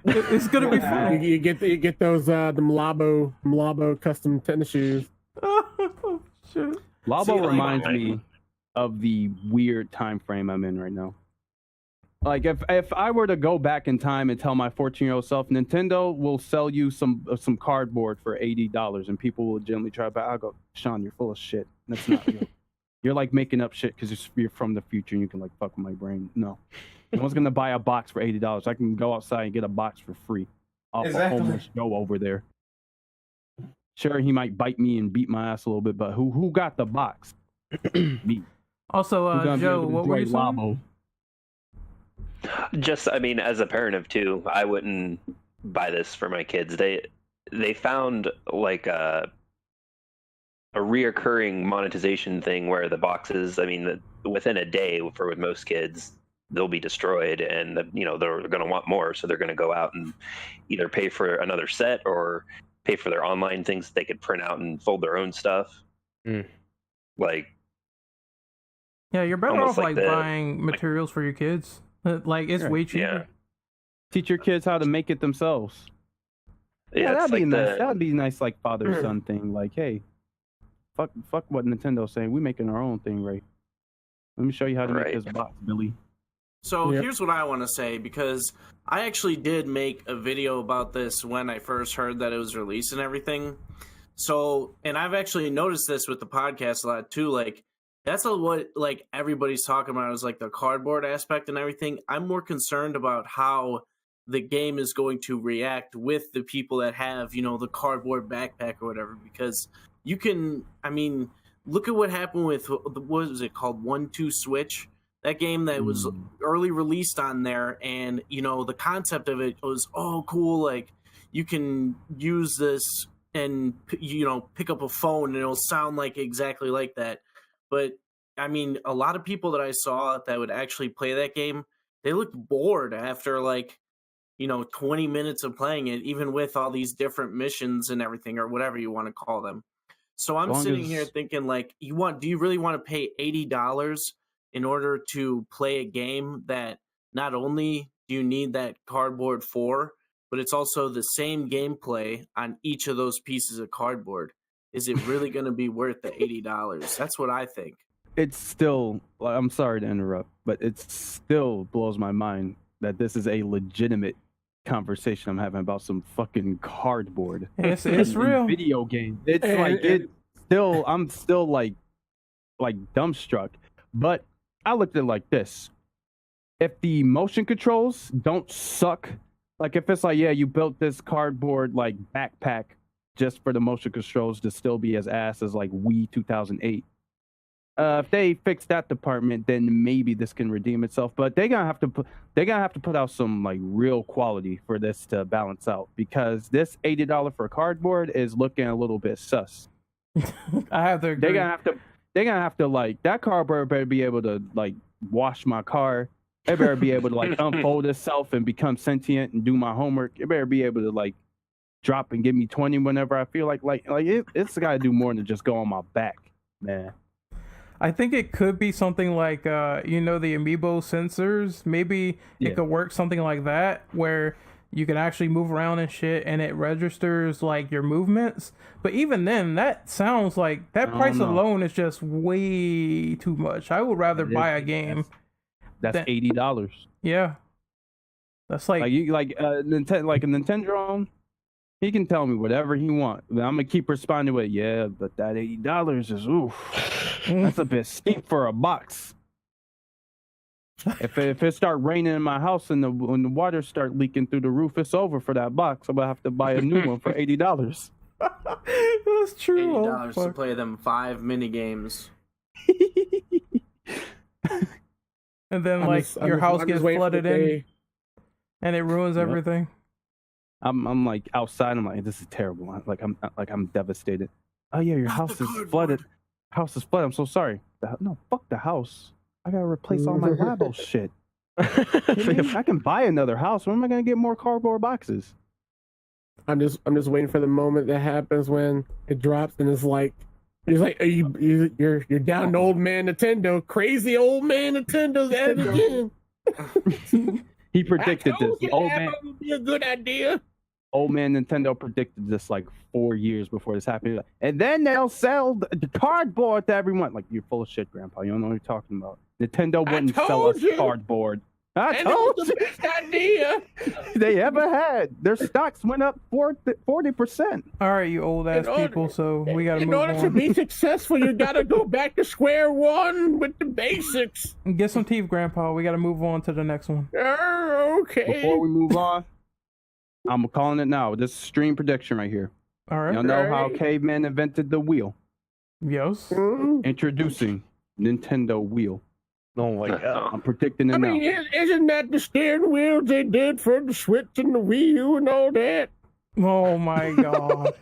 It's gonna be fun. You get those the Labo custom tennis shoes. Shit. Labo reminds me of the weird time frame I'm in right now. Like if I were to go back in time and tell my 14-year-old self, Nintendo will sell you some cardboard for $80, and people will legitimately try to buy. I'll go, Sean, you're full of shit. That's not real. You're like making up shit because you're from the future and you can like fuck with my brain. No. No one's going to buy a box for $80. I can go outside and get a box for free off a homeless Joe over there. Sure, he might bite me and beat my ass a little bit, but who got the box? Me. Also, Joe, what were you saying? Just, I mean, as a parent of two, I wouldn't buy this for my kids. They found like a reoccurring monetization thing where the boxes, I mean, within a day with most kids, they'll be destroyed, and they're going to want more, so they're going to go out and either pay for another set or pay for their online things that they could print out and fold their own stuff. Like, yeah, you're better off like buying materials for your kids. Like it's way cheaper. Yeah. Teach your kids how to make it themselves. Yeah, that'd be nice. That'd be nice, like father-son thing. Like, hey, fuck what Nintendo's saying. We making our own thing, right? Let me show you how to make this box, Billy. So here's what I want to say, because I actually did make a video about this when I first heard that it was released and everything. So, and I've actually noticed this with the podcast a lot too. Like, that's what like everybody's talking about is like the cardboard aspect and everything. I'm more concerned about how the game is going to react with the people that have, the cardboard backpack or whatever, because you can, I mean, look at what happened with, what was it called? 1-2 Switch. That game that was early released on there, and the concept of it was, oh, cool, like you can use this and pick up a phone and it'll sound like exactly like that. But I mean, a lot of people that I saw that would actually play that game, they looked bored after 20 minutes of playing it, even with all these different missions and everything, or whatever you want to call them. So I'm sitting here thinking, like, do you really want to pay $80 in order to play a game that not only do you need that cardboard for, but it's also the same gameplay on each of those pieces of cardboard? Is it really going to be worth the $80? That's what I think. It's still, I'm sorry to interrupt, but it still blows my mind that this is a legitimate conversation I'm having about some fucking cardboard. It's real. Video game. It's I'm still like dumbstruck. But I looked at it like this. If the motion controls don't suck, like if it's like, yeah, you built this cardboard like backpack just for the motion controls to still be as ass as like Wii 2008. If they fix that department, then maybe this can redeem itself. But they're gonna have to put out some like real quality for this to balance out, because this $80 for cardboard is looking a little bit sus. I have to agree. They're gonna have to like, that cardboard better be able to like wash my car. It better be able to like unfold itself and become sentient and do my homework. It better be able to like drop and give me 20 whenever I feel like it's got to do more than just go on my back, man. I think it could be something like, the amiibo sensors. Maybe it could work something like that, where you can actually move around and shit, and it registers like your movements. But even then, that sounds like that price alone is just way too much. I would rather buy a game. That's $80. Yeah, that's like a Nintendo. He can tell me whatever he wants. I'm gonna keep responding with, yeah, but that $80 is that's a bit steep for a box. If it start raining in my house and when the water start leaking through the roof, it's over for that box. I'm gonna have to buy a new one for $80. That's true. $80 to play them 5 mini games. And then your house gets flooded in, and it ruins everything. I'm like outside. I'm like, this is terrible. I'm devastated. Oh yeah, your house is flooded. House is flooded. I'm so sorry. No, fuck the house. I gotta replace all my Labo shit. I can buy another house. When am I gonna get more cardboard boxes? I'm just waiting for the moment that happens when it drops and it's like, you're down to old man Nintendo. Crazy old man Nintendo's at it again. He predicted this. Old man would be a good idea. Old man Nintendo predicted this like 4 years before this happened. And then they'll sell the cardboard to everyone. Like, you're full of shit, Grandpa. You don't know what you're talking about. Nintendo wouldn't sell us cardboard. I told you. The best idea they ever had. Their stocks went up 40%. All right, you old ass people. So we gotta move on. In order to be successful, you gotta go back to square one with the basics. Get some teeth, Grandpa. We gotta move on to the next one. Okay. Before we move on, I'm calling it now. This is stream prediction right here. All right. Y'all know how caveman invented the wheel? Yes. Introducing Nintendo wheel. Oh my god. I'm predicting it now. Isn't that the steering wheel they did for the Switch and the Wii U and all that? Oh my god.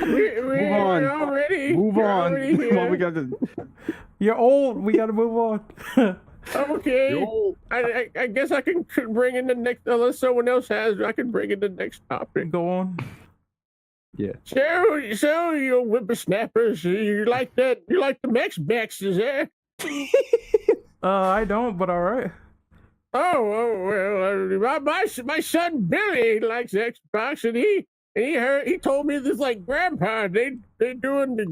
Move on. Already. Move on. We got to... You're old. We gotta move on. Okay. I guess I can bring in the next, unless someone else has, I can bring in the next topic. Go on. Yeah. So you whippersnappers, you like that? You like the Xboxes, eh? I don't, but all right. Oh well, my son Billy likes Xbox, and he told me this, like, Grandpa, they doing the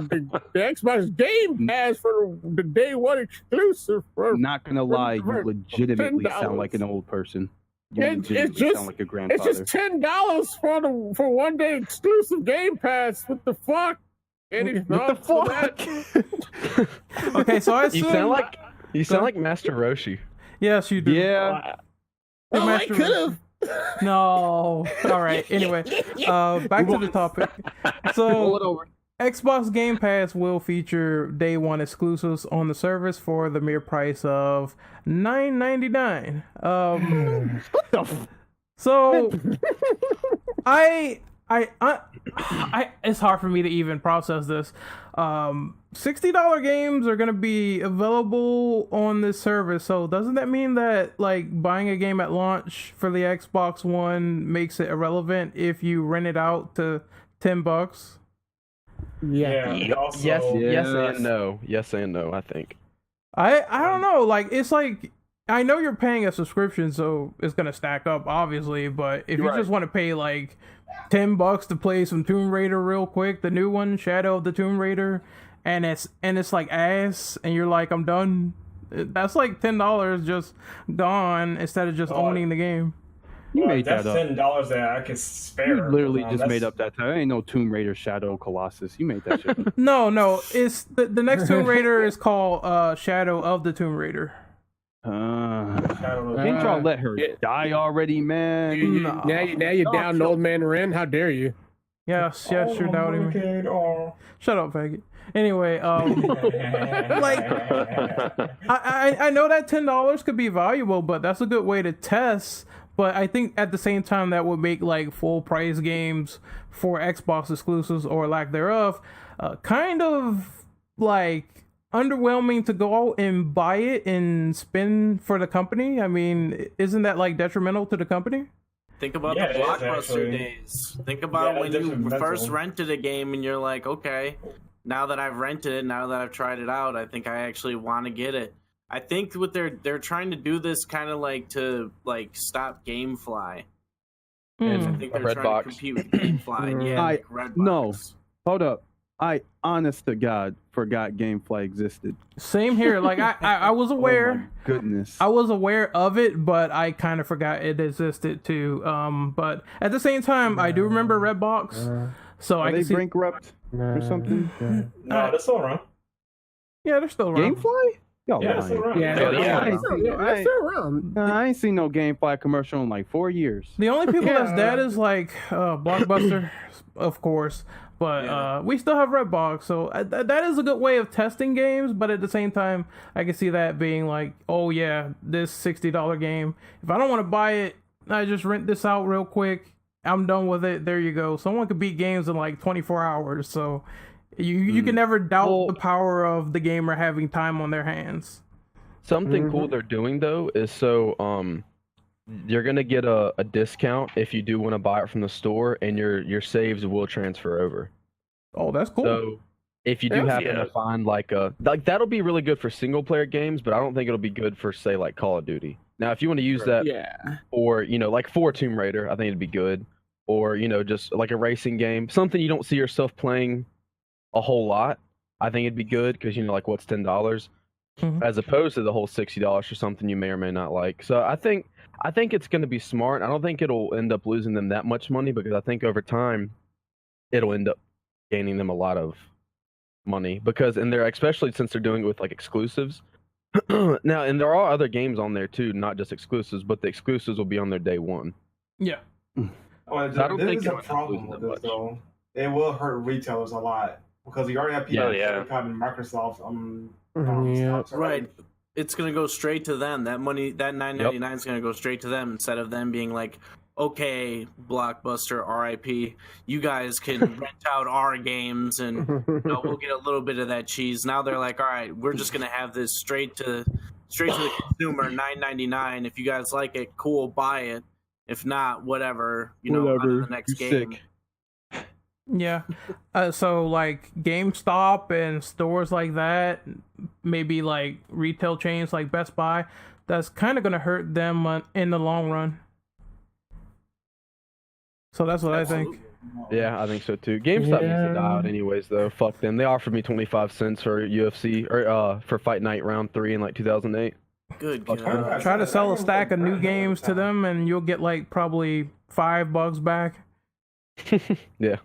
Xbox Game Pass for the day one exclusive. Not gonna lie, you legitimately sound like an old person. You sound like a grandfather. It's just $10 for 1 day exclusive Game Pass. What the fuck? What the fuck? Okay, so I assume you sound like Master Roshi. Yes, you do. Yeah. I could have. No. All right. Anyway, back to the topic. So, Xbox Game Pass will feature day one exclusives on the service for the mere price of $9.99. What the? So, I it's hard for me to even process this. $60 games are gonna be available on this service. So doesn't that mean that, like, buying a game at launch for the Xbox One makes it irrelevant if you rent it out to $10? Yeah. Also, yes and no. Yes and no, I think. I don't know. Like, it's like, I know you're paying a subscription, so it's gonna stack up, obviously. But if you just want to pay like $10 to play some Tomb Raider real quick, the new one, Shadow of the Tomb Raider, and it's like ass, and you're like, I'm done. That's like $10 just gone instead of just owning the game. You made that's that up. $10 that I could spare. You literally just made up that time. Ain't no Tomb Raider Shadow Colossus. You made that shit. No, it's the next Tomb Raider is called Shadow of the Tomb Raider. Can't y'all let her die already, man? Now you're down old man Ren. How dare you? Yes, you're doubting me. Shut up, faggot. Anyway, like, I know that $10 could be valuable, but that's a good way to test. But I think at the same time that would make like full price games for Xbox exclusives or lack thereof, kind of like underwhelming to go out and buy it and spend for the company. I mean, isn't that like detrimental to the company? Think about the Blockbuster days. Think about when you first rented a game and you're like, okay, now that I've rented it, now that I've tried it out, I think I actually want to get it. I think what they're trying to do this kind of like to like stop GameFly. And I think they're trying to compete with GameFly. Redbox. No, hold up. I, honest to God, forgot GameFly existed. Same here. Like I was aware. Oh my goodness. I was aware of it, but I kind of forgot it existed too. But at the same time, I do remember Redbox. So I can see bankrupt or something. No, they're still around. Yeah, they're still around. GameFly? Yeah, they're still around. They're still around. I ain't seen no GameFly commercial in like 4 years. The only people that's dead is like Blockbuster, of course. But we still have Redbox, so that is a good way of testing games. But at the same time, I can see that being like, oh yeah, this $60 game. If I don't want to buy it, I just rent this out real quick. I'm done with it. There you go. Someone could beat games in like 24 hours. So you can never doubt the power of the gamer having time on their hands. Something cool they're doing though is you're gonna get a discount if you do want to buy it from the store, and your saves will transfer over. Oh, that's cool. So if you do happen to find like that'll be really good for single player games, but I don't think it'll be good for say like Call of Duty. Now, if you want to use that, or like for Tomb Raider, I think it'd be good, or just like a racing game, something you don't see yourself playing a whole lot. I think it'd be good because like what's $10 as opposed to the whole $60 for something you may or may not like. So I think it's going to be smart. I don't think it'll end up losing them that much money because I think over time it'll end up gaining them a lot of money and they're especially since they're doing it with like exclusives. Now, and there are other games on there too, not just exclusives, but the exclusives will be on there day one. Yeah. Well, so I don't think it's a problem with this though. It will hurt retailers a lot because you already have people copying Microsoft right. It's gonna go straight to them. That money, that $9.99 is gonna go straight to them instead of them being like, "Okay, Blockbuster, RIP, you guys can rent out our games and we'll get a little bit of that cheese." Now they're like, "All right, we're just gonna have this straight to the consumer, $9.99. If you guys like it, cool, buy it. If not, whatever. On to the next game." Sick. Yeah. So like GameStop and stores like that, maybe like retail chains like Best Buy, that's kind of going to hurt them in the long run. So that's what I think. Yeah, I think so too. GameStop needs to die out anyways though. Fuck them. They offered me 25 cents for UFC or for Fight Night Round 3 in like 2008. Good God. Try to sell a stack of new games to them and you'll get like probably $5 back. Yeah.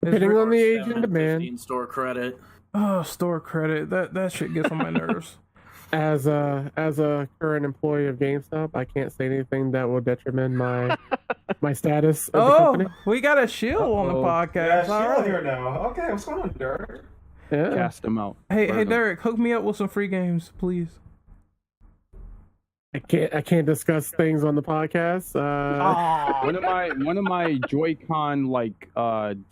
Depending on the age and demand. Store credit. Oh, store credit. That shit gets on my nerves. As a current employee of GameStop, I can't say anything that will detriment my status of the company. We got a shield on the podcast. Yeah, shield here now. Okay, what's going on, Derek? Yeah. Cast them out. Hey, Derek, hook me up with some free games, please. I can't discuss things on the podcast. One of my Joy-Con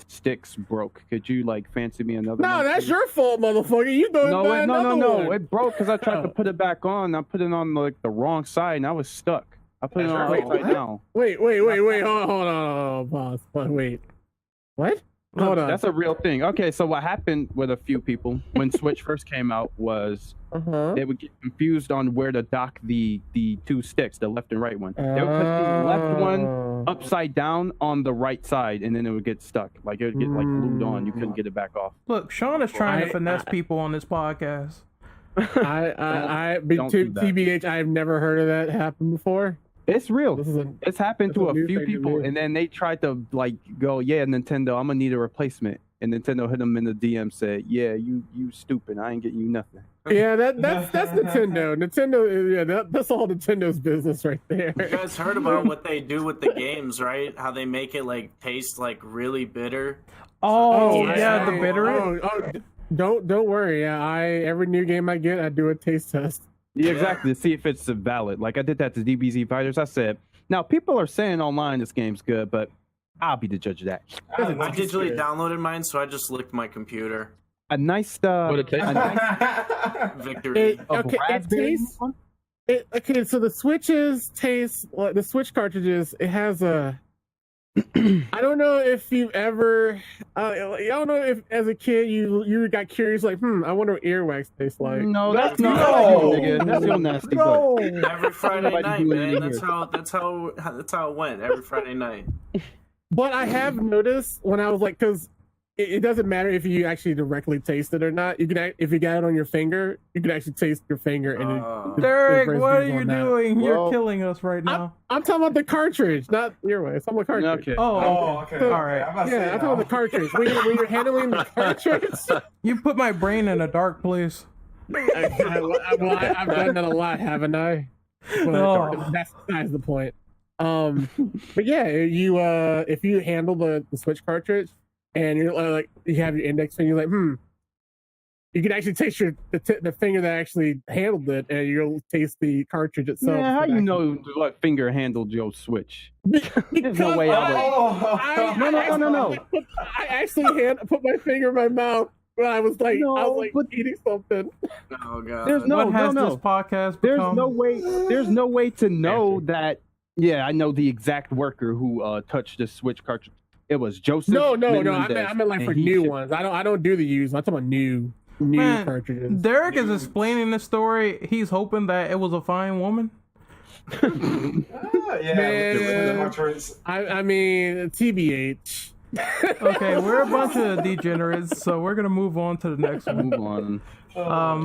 sticks broke. Could you fancy me another? No, one, that's please? your fault, motherfucker. You don't. No. It broke because I tried to put it back on. I put it on the wrong side, and I was stuck. I put it on right now. Wait. Hold on, boss. Wait. What? Hold on. That's a real thing. Okay, so what happened with a few people when Switch first came out was they would get confused on where to dock the two sticks, the left and right one. They would put the left one upside down on the right side, and then it would get stuck. It would get glued on. You couldn't get it back off. Look, Sean is trying to finesse people on this podcast. TBH, I've never heard of that happen before. It's real. It's happened to a few people, and then they tried to go, Nintendo, I'm gonna need a replacement. and Nintendo hit him in the DM, said, "Yeah, you stupid. I ain't getting you nothing." Yeah, that's Nintendo. Nintendo, that's all Nintendo's business right there. You guys heard about what they do with the games, right? How they make it like taste like really bitter. Oh yeah, the bitter. Don't worry. Yeah, every new game I get, I do a taste test. Yeah, exactly, to see if it's valid. Like I did that to DBZ Fighters. I said, now people are saying online this game's good, but I'll be the judge of that. I digitally downloaded mine, so I just licked my computer. A nice What it tastes like? Victory. Okay, so the Switches taste like the Switch cartridges. It has a. I don't know if you've ever. I don't know if as a kid you got curious, like, I wonder what earwax tastes like. No, that's not. Nigga. That's real nasty. No. Every Friday night, man. That's how it went. Every Friday night. But I have noticed when I was like, because it doesn't matter if you actually directly taste it or not. You can, if you got it on your finger, you can actually taste your finger. And Derek, what are you doing? You're killing us right now. I'm talking about the cartridge, not earwax. I'm talking about cartridge. Okay. Okay. So, all right. I'm talking about the cartridge. When you're handling the cartridge. You put my brain in a dark place. I've done that a lot, haven't I? But that's besides the point. But yeah, if you handle the Switch cartridge and you're like you have your index finger, you're like, you can actually taste the finger that actually handled it, and you'll taste the cartridge itself. Yeah, how you know what finger handled your Switch? There's no way I would. No. I actually put my finger in my mouth when I was like, eating something. Oh god! This podcast become? There's no way to know that. Yeah, I know the exact worker who touched the Switch cartridge. It was Joseph. No. I meant like for new ones. I don't do the used. I'm talking about new cartridges. Derek is explaining the story. He's hoping that it was a fine woman. Man, I mean, TBH. Okay, we're a bunch of degenerates, so we're gonna move on to the next one. Move on.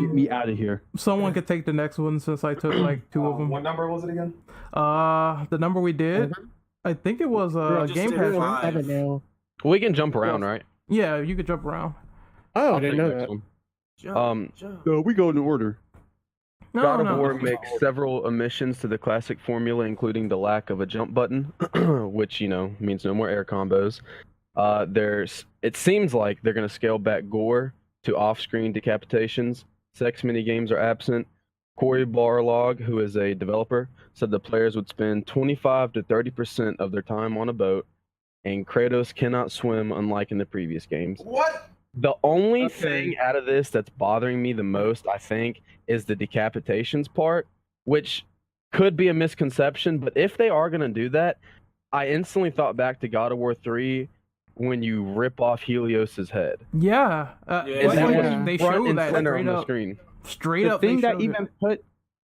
Get me out of here. Someone could take the next one since I took like two of them. What number was it again? The number we did, I think it was Game Pass. I don't know. We can jump around, right? Yeah, you could jump around. Oh, I didn't know that. So we go in order. God of War makes several omissions to the classic formula, including the lack of a jump button, which means no more air combos. It seems like they're going to scale back gore to off-screen decapitations. Sex minigames are absent. Corey Barlog, who is a developer, said the players would spend 25 to 30% of their time on a boat, and Kratos cannot swim, unlike in the previous games. What? The only thing out of this that's bothering me the most, I think, is the decapitations part, which could be a misconception, but if they are going to do that, I instantly thought back to God of War 3 when you rip off Helios's head. Yeah. They showed that center on the screen. Straight up. The thing that even put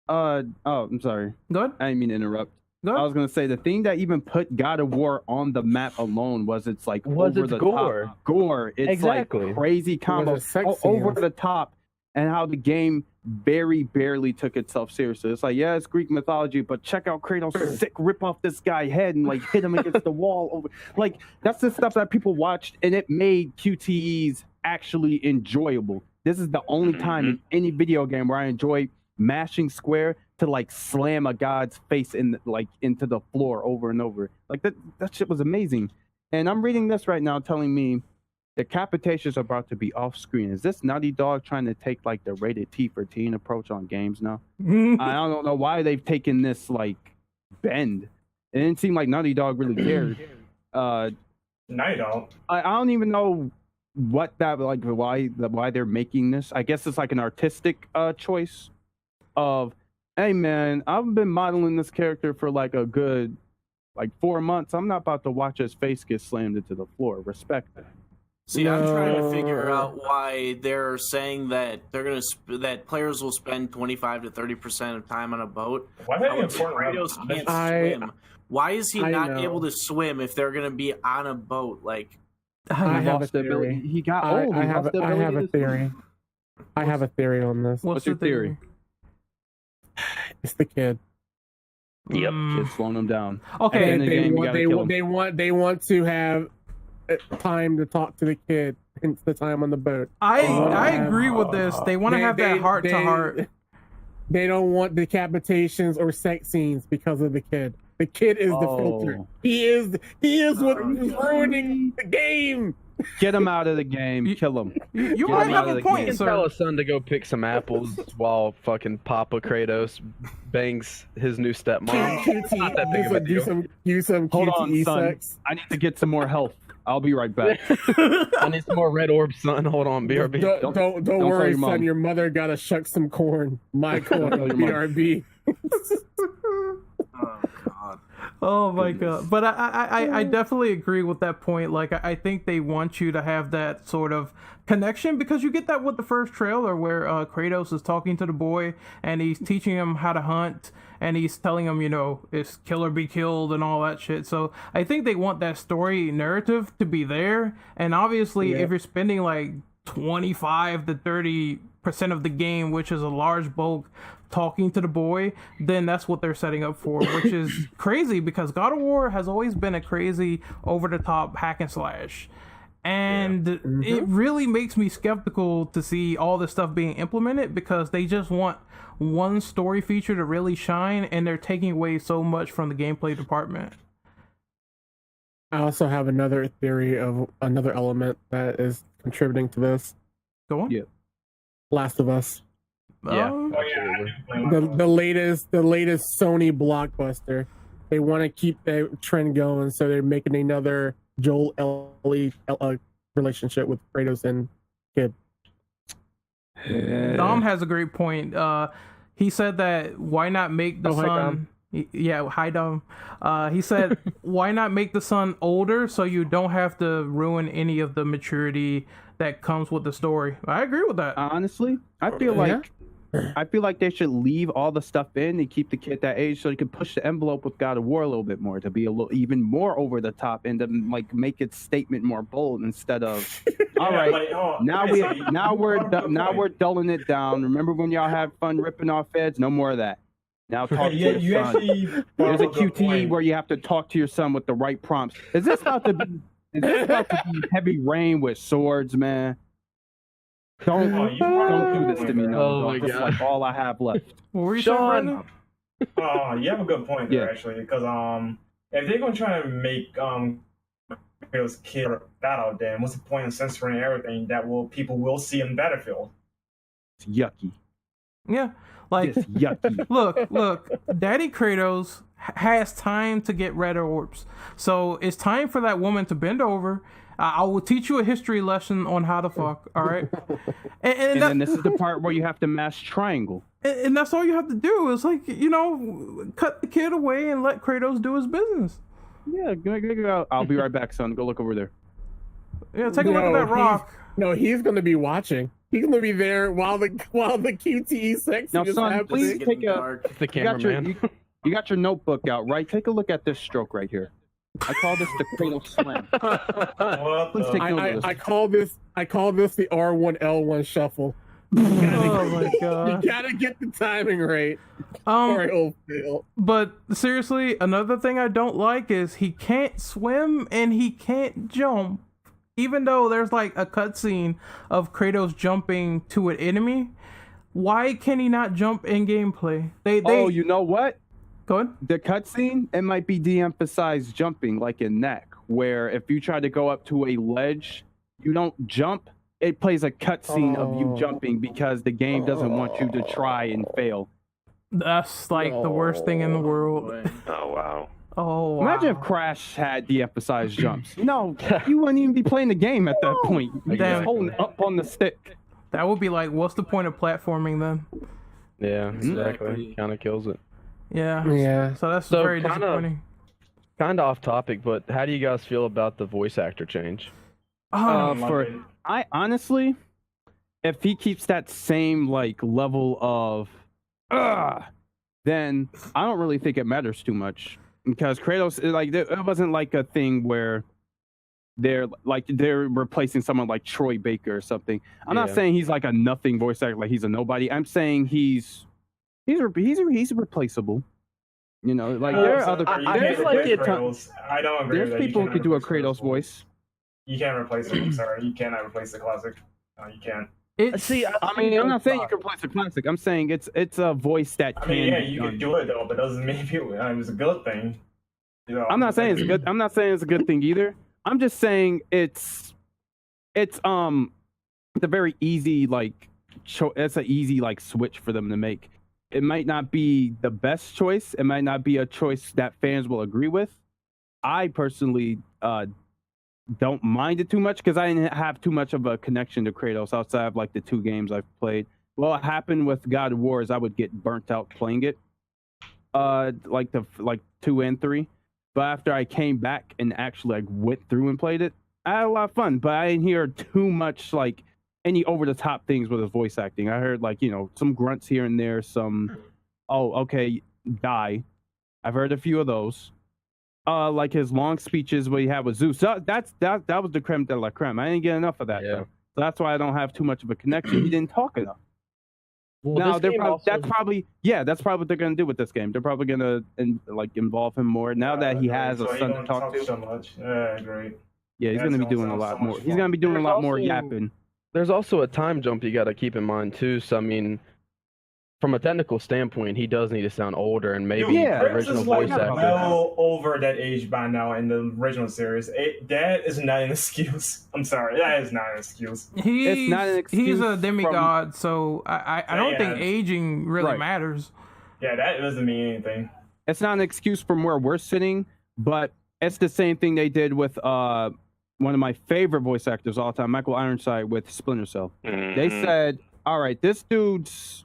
I'm sorry. Go ahead. I didn't mean to interrupt. I was gonna say the thing that even put God of War on the map alone was its like over the top gore. It's like crazy combo over the top, and how the game very barely took itself seriously. It's like, yeah, it's Greek mythology, but check out Kratos sick rip off this guy's head and like hit him against the wall over. Like that's the stuff that people watched, and it made QTEs actually enjoyable. This is the only time in any video game where I enjoy mashing square to like slam a god's face into the floor over and over. Like that shit was amazing. And I'm reading this right now telling me decapitations are about to be off screen. Is this Naughty Dog trying to take like the rated T for teen approach on games now? I don't know why they've taken this like bend. It didn't seem like Naughty Dog really cared. Naughty Dog. I don't even know what that like why they're making this. I guess it's like an artistic choice of, hey man, I've been modeling this character for like a good 4 months. I'm not about to watch his face get slammed into the floor. Respect that. See, I'm trying to figure out why they're saying that that players will spend 25 to 30% of time on a boat. Kratos can't swim. Why is he not able to swim if they're going to be on a boat? Like, I have a theory. He got old. I have a theory. I have a theory on this. What's your theory? It's the kid. Yep, kid's slowing him down. Okay, they want to have time to talk to the kid. hence the time on the boat. I agree with this. They want to have that heart to heart. They don't want decapitations or sex scenes because of the kid. The kid is the filter. He is what is ruining the game. Get him out of the game. Kill him. You might have a point, sir. Tell his son to go pick some apples while fucking Papa Kratos bangs his new stepmom. Not that big of a deal. Do some Hold on, QTE son. sex. I need to get some more health. I'll be right back. I need some more red orbs, son. Hold on, BRB. Don't worry, son. Your mother gotta shuck some corn. My corn, BRB. Oh God. Oh my God. But I definitely agree with that point. Like, I think they want you to have that sort of connection, because you get that with the first trailer where Kratos is talking to the boy and he's teaching him how to hunt, and he's telling him, it's kill or be killed and all that shit. So I think they want that story narrative to be there. And obviously, if you're spending like 25 to 30% of the game, which is a large bulk, talking to the boy, then that's what they're setting up for, which is crazy, because God of War has always been a crazy over-the-top hack and slash. And it really makes me skeptical to see all this stuff being implemented, because they just want one story feature to really shine, and they're taking away so much from the gameplay department. I also have another theory of another element that is contributing to this. Go on. Yeah. Last of Us. Yeah. The latest Sony blockbuster. They want to keep that trend going, so they're making another Joel Ellie relationship with Kratos and kid. Dom has a great point. He said that why not make the son... Hi Dom. He said, why not make the son older so you don't have to ruin any of the maturity that comes with the story? I agree with that. Honestly, I feel like they should leave all the stuff in and keep the kid that age, so you can push the envelope with God of War a little bit more, to be a little even more over the top, and to like make its statement more bold, instead of all right, now we're dulling it down. Remember when y'all had fun ripping off feds? No more of that. Now talk to your son. There's a QTE where you have to talk to your son with the right prompts. Is this about to be heavy rain with swords, man? Don't do this to me, no. Oh my God. This is like all I have left. What were you Sean? saying, You have a good point there, actually, because if they're gonna try to make Kratos kid battle, then what's the point of censoring everything that people will see in Battlefield? It's yucky. Yeah. Like, it's yucky. Look, Daddy Kratos has time to get red orbs. So it's time for that woman to bend over. I will teach you a history lesson on how to fuck, all right? And then this is the part where you have to mash triangle. And that's all you have to do. It's like, cut the kid away and let Kratos do his business. Yeah, go. I'll be right back, son. Go look over there. Yeah, take a look at that rock. He's going to be watching. He's going to be there while the QTE sex now, is son, happening. Please take the cameraman. You got your notebook out, right? Take a look at this stroke right here. I call this the Kratos slam. Please take note of this. I call this the R1L1 shuffle. Oh my God! You gotta get the timing right. Or it'll fail. But seriously, another thing I don't like is he can't swim and he can't jump. Even though there's like a cutscene of Kratos jumping to an enemy, why can he not jump in gameplay? Oh, you know what? Go ahead. The cutscene, it might be de-emphasized jumping, like in Neck, where if you try to go up to a ledge, you don't jump. It plays a cutscene of you jumping because the game doesn't want you to try and fail. That's like the worst thing in the world. Oh, wow. Oh, wow. Imagine if Crash had de-emphasized jumps. No, you wouldn't even be playing the game at that point. You're just holding up on the stick. That would be like, what's the point of platforming then? Yeah, exactly. Kind of kills it. Yeah. So that's very disappointing. Kind of off topic, but how do you guys feel about the voice actor change? I honestly, if he keeps that same like level of, then I don't really think it matters too much, because Kratos, like, it wasn't like a thing where they're replacing someone like Troy Baker or something. I'm not saying he's like a nothing voice actor, like he's a nobody. I'm saying he's replaceable. Like there are other. I don't agree. There's people who could do a Kratos voice. You can't replace it. I'm sorry, you cannot replace the classic. You can't. I mean, I'm not saying you can replace the classic. I'm saying it's a voice that can. Yeah, you can do it though, but doesn't mean it was a good thing. You know, I'm not saying it's good. I'm not saying it's a good thing either. I'm just saying it's a very easy it's an easy switch for them to make. It might not be the best choice. It might not be a choice that fans will agree with. I personally don't mind it too much because I didn't have too much of a connection to Kratos outside of the 2 games I've played. Well, what happened with God of War is I would get burnt out playing it, 2 and 3. But after I came back and actually went through and played it, I had a lot of fun. But I didn't hear too much any over the top things with his voice acting. I heard some grunts here and there, some okay, die. I've heard a few of those. His long speeches where he had with Zeus. So that was the creme de la creme. I didn't get enough of that. Yeah. So that's why I don't have too much of a connection. He didn't talk enough. Well, now that's probably what they're gonna do with this game. They're probably gonna involve him more now that he has a son to talk to. So much. Yeah, great. Yeah, he's gonna be doing a lot more. He's gonna be doing a lot more yapping. There's also a time jump you got to keep in mind too. So I mean, from a technical standpoint, he does need to sound older, and maybe the original voice actor. Well over that age by now in the original series. That is not an excuse. I'm sorry, that is not an excuse. It's not an excuse. He's a demigod, so I don't think aging really matters. Yeah, that doesn't mean anything. It's not an excuse from where we're sitting, but it's the same thing they did with one of my favorite voice actors of all time, Michael Ironside, with Splinter Cell. Mm-hmm. They said, "All right, this dude's."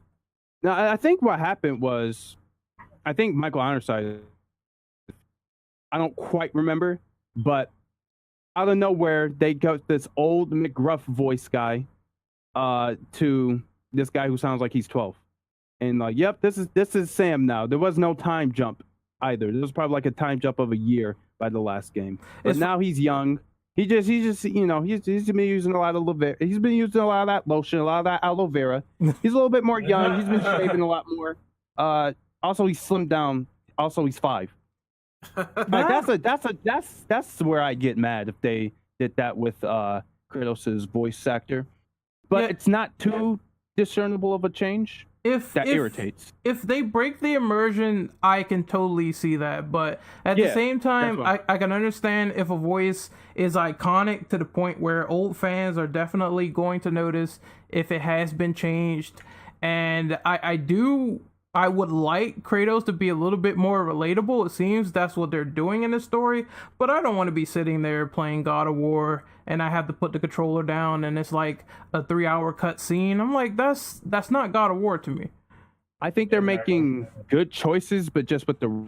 Now, I think what happened was, I think Michael Ironside, I don't quite remember, but out of nowhere, they got this old McGruff voice guy to this guy who sounds like he's 12. And yep, this is Sam now. There was no time jump either. There was probably a time jump of a year by the last game. But now he's young. He's just he's been using a lot of he's been using a lot of that lotion, a lot of that aloe vera. He's a little bit more young. He's been shaving a lot more. Also he's slimmed down. Also he's 5. That's where I get mad if they did that with Kratos' voice actor. But it's not too discernible of a change. That irritates. If they break the immersion, I can totally see that. But at the same time, I can understand if a voice is iconic to the point where old fans are definitely going to notice if it has been changed. And I would like Kratos to be a little bit more relatable. It seems that's what they're doing in this story. But I don't want to be sitting there playing God of War and I have to put the controller down and it's like a 3-hour cut scene. I'm like, that's not God of War to me. I think they're making good choices, but just with the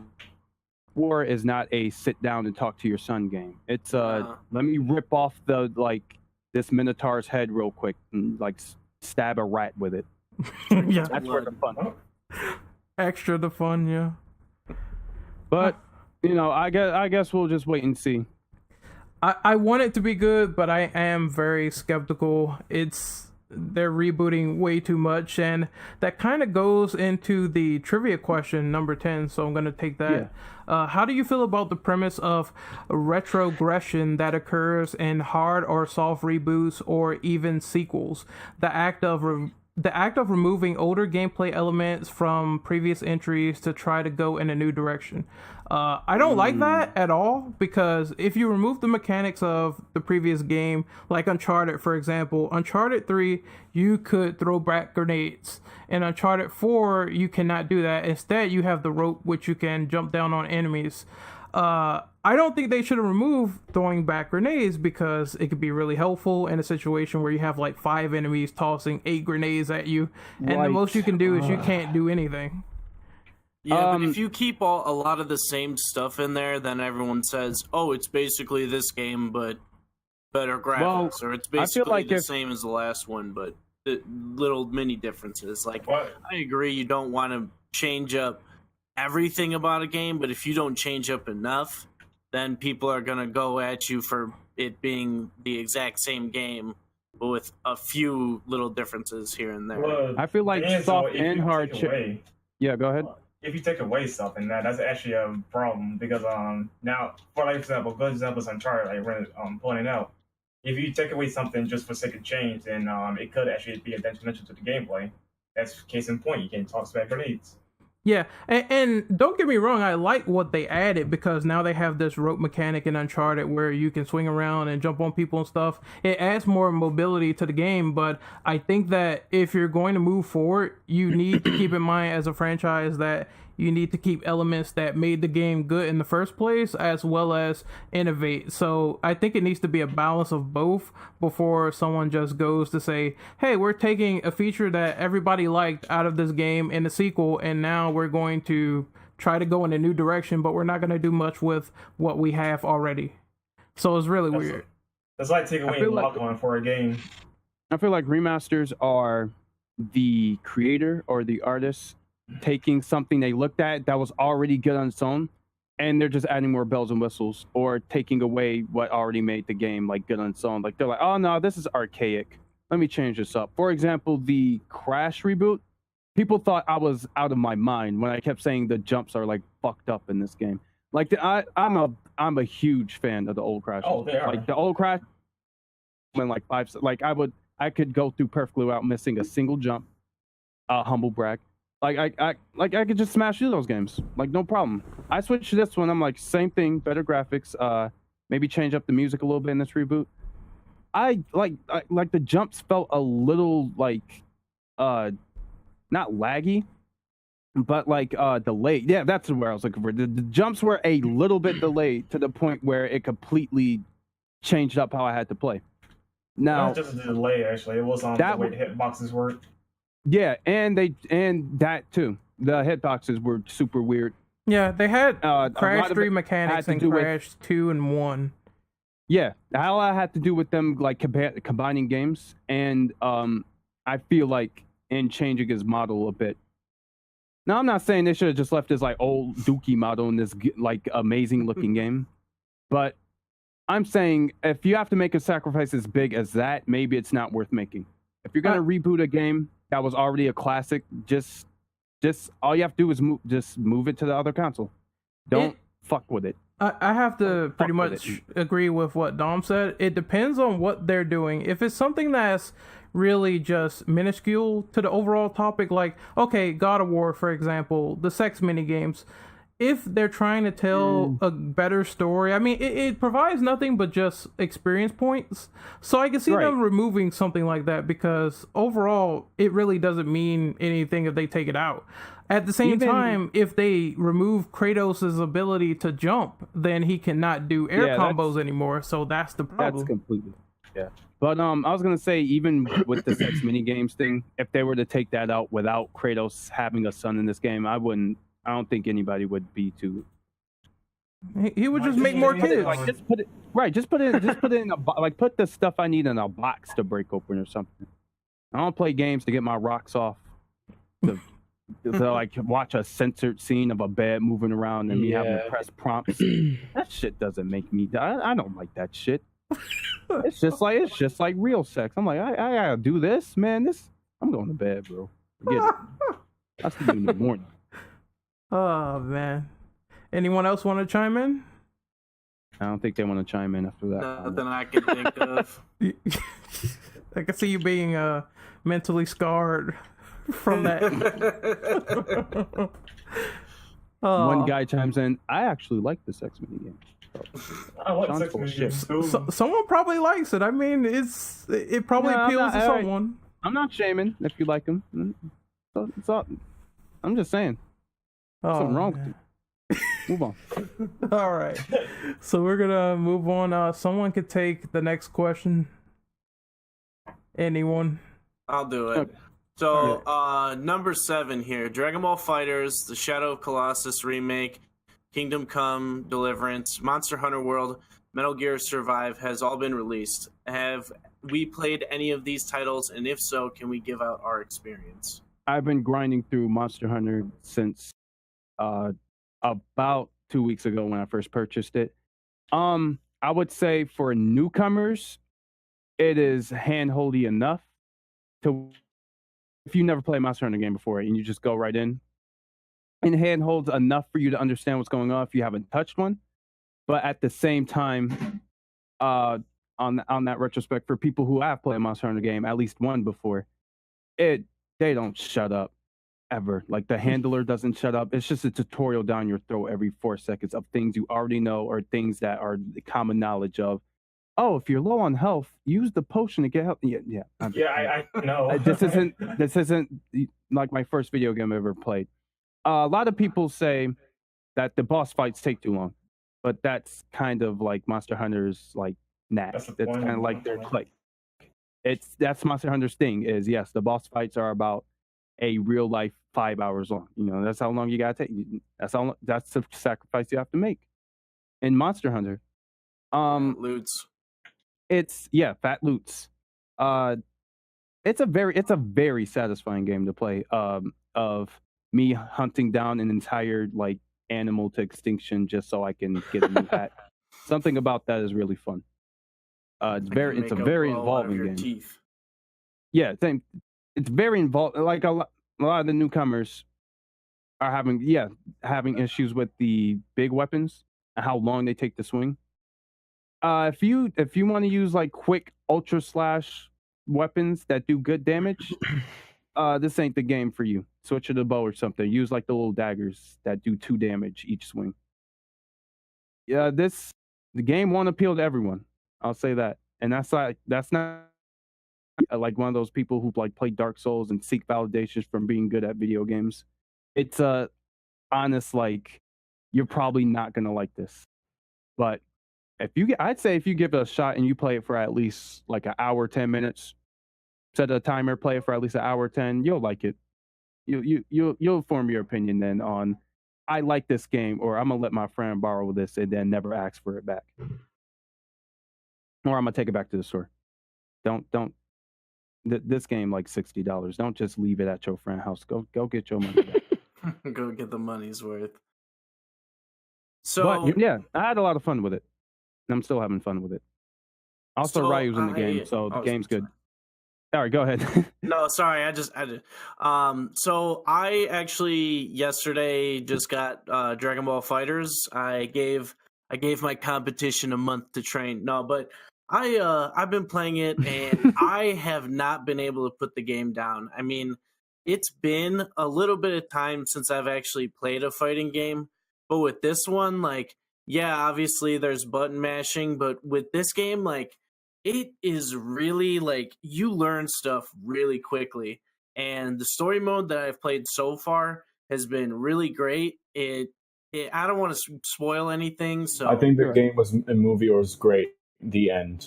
War is not a sit down and talk to your son game. It's let me rip off this Minotaur's head real quick and stab a rat with it. Yeah, that's where the fun. Extra the fun, yeah. But I guess we'll just wait and see. I want it to be good, but I am very skeptical. They're rebooting way too much, and that kind of goes into the trivia question number 10, so I'm going to take that. Yeah. How do you feel about the premise of retrogression that occurs in hard or soft reboots or even sequels? The act of removing older gameplay elements from previous entries to try to go in a new direction. I don't like that at all, because if you remove the mechanics of the previous game, like Uncharted, for example, Uncharted 3, you could throw back grenades. In Uncharted 4, you cannot do that. Instead, you have the rope, which you can jump down on enemies. I don't think they should have removed throwing back grenades, because it could be really helpful in a situation where you have 5 enemies tossing 8 grenades at you, and the most you can do is you can't do anything. Yeah, but if you keep a lot of the same stuff in there, then everyone says, "Oh, it's basically this game, but better graphics," or "It's basically the same as the last one, but little mini differences." I agree, you don't want to change up everything about a game, but if you don't change up enough, then people are gonna go at you for it being the exact same game, but with a few little differences here and there. Well, I feel like soft and hard. Yeah, go ahead. If you take away stuff in that's actually a problem, because now, for example, good examples Uncharted, pointing out, if you take away something just for sake of change, then it could actually be detrimental to the gameplay. That's case in point. You can toss back grenades. Yeah, and don't get me wrong, I like what they added because now they have this rope mechanic in Uncharted where you can swing around and jump on people and stuff. It adds more mobility to the game, but I think that if you're going to move forward, you need to keep in mind as a franchise that you need to keep elements that made the game good in the first place as well as innovate. So I think it needs to be a balance of both before someone just goes to say, hey, we're taking a feature that everybody liked out of this game in the sequel, and now we're going to try to go in a new direction, but we're not going to do much with what we have already. So it's really weird. It's like taking away lock-on for a game. I feel like remasters are the creator or the artist taking something they looked at that was already good on its own, and they're just adding more bells and whistles, or taking away what already made the game like good on its own. Like they're like, oh no, this is archaic. Let me change this up. For example, the Crash reboot, people thought I was out of my mind when I kept saying the jumps are like fucked up in this game. Like I'm a huge fan of the old Crash. Oh, they are. Like the old Crash, when like I could go through perfectly without missing a single jump. Humble brag. Like I could just smash through those games, like no problem. I switched to this one. I'm like, same thing, better graphics. Maybe change up the music a little bit in this reboot. I like the jumps felt a little like not laggy, but like delayed. Yeah, that's where I was looking for. The jumps were a little bit delayed to the point where it completely changed up how I had to play. Now, not just a delay, actually. It was on the way the hitboxes work. Yeah, and that too. The hitboxes were super weird. Yeah, they had Crash 3 mechanics and Crash 2 and 1. Yeah, all I had to do with them like combining games, and I feel like in changing his model a bit. Now, I'm not saying they should have just left his like old Dookie model in this like amazing looking game, but I'm saying if you have to make a sacrifice as big as that, maybe it's not worth making. If you're gonna reboot a game that was already a classic, just all you have to do is move it to the other console. Don't fuck with it. I have to pretty much agree with what Dom said. It depends on what they're doing. If it's something that's really just minuscule to the overall topic, like, okay, God of War, for example, the sex minigames, if they're trying to tell a better story, I mean, it provides nothing but just experience points. So I can see them removing something like that because overall, it really doesn't mean anything if they take it out. At the same time, if they remove Kratos' ability to jump, then he cannot do air combos anymore. So that's the problem. That's completely, But I was gonna say, even with the sex mini games thing, if they were to take that out without Kratos having a son in this game, I don't think anybody would be too. He would just make more kids. Like, just put it in a like put the stuff I need in a box to break open or something. I don't play games to get my rocks off. To like watch a censored scene of a bed moving around and me having to press prompts. That shit doesn't make me. I don't like that shit. It's just like real sex. I'm like, I gotta do this, man. I'm going to bed, bro. Forget it. I'll see you in the morning. Oh man. Anyone else want to chime in? I don't think they want to chime in after that. Nothing I can think of. I can see you being mentally scarred from that. One guy chimes in, I actually like the sex mini game. I like sex mini games too. Someone probably likes it. I mean, it probably appeals to someone. I'm not shaming if you like them. It's all, I'm just saying. Something wrong with you. Move on. All right. So we're gonna move on. Someone could take the next question. Anyone? I'll do it. Okay. So number 7 here. Dragon Ball FighterZ, the Shadow of Colossus remake, Kingdom Come Deliverance, Monster Hunter World, Metal Gear Survive has all been released. Have we played any of these titles, and if so, can we give out our experience? I've been grinding through Monster Hunter since about 2 weeks ago when I first purchased it. I would say for newcomers, it is handholdy enough to, if you never played a Monster Hunter game before and you just go right in, and handholds enough for you to understand what's going on if you haven't touched one. But at the same time, on that retrospect for people who have played a Monster Hunter game, at least one before. They don't shut up ever. Like the handler doesn't shut up. It's just a tutorial down your throat every 4 seconds of things you already know or things that are the common knowledge of. Oh, if you're low on health, use the potion to get help. I know. This isn't like my first video game I ever played. A lot of people say that the boss fights take too long, but that's kind of like Monster Hunter's like knack. It's kind of like their click. That's Monster Hunter's thing. Is yes, the boss fights are about a real life 5 hours long. That's how long you gotta take. That's the sacrifice you have to make in Monster Hunter. Loots. It's fat loots. It's a very satisfying game to play. Of me hunting down an entire like animal to extinction just so I can get a new hat. Something about that is really fun. It's a very involving game. Teeth. Yeah, same. It's very involved. Like a lot of the newcomers are having issues with the big weapons and how long they take to swing. If you want to use like quick ultra slash weapons that do good damage, this ain't the game for you. Switch to the bow or something. Use like the little daggers that do 2 damage each swing. Yeah, the game won't appeal to everyone. I'll say that, and that's not like one of those people who like play Dark Souls and seek validations from being good at video games. It's honest, like you're probably not gonna like this, but I'd say if you give it a shot and you play it for at least like an hour, 10 minutes, set a timer, play it for at least an hour 10, you'll like it. You'll form your opinion then on I like this game, or I'm gonna let my friend borrow this and then never ask for it back, or I'm gonna take it back to the store. This game like $60. Don't just leave it at your friend's house. Go get your money back. Go get the money's worth. So but, yeah, I had a lot of fun with it. And I'm still having fun with it. Also, Ryu's in the game, so the game's good. All right, go ahead. No, sorry, I did. So I actually yesterday just got Dragon Ball Fighters. I gave my competition a month to train. No, but I've been playing it and I have not been able to put the game down. I mean, it's been a little bit of time since I've actually played a fighting game, but with this one, like, yeah, obviously there's button mashing, but with this game, like, it is really like you learn stuff really quickly. And the story mode that I've played so far has been really great. I don't want to spoil anything, so I think the game was a movie or was great. The end.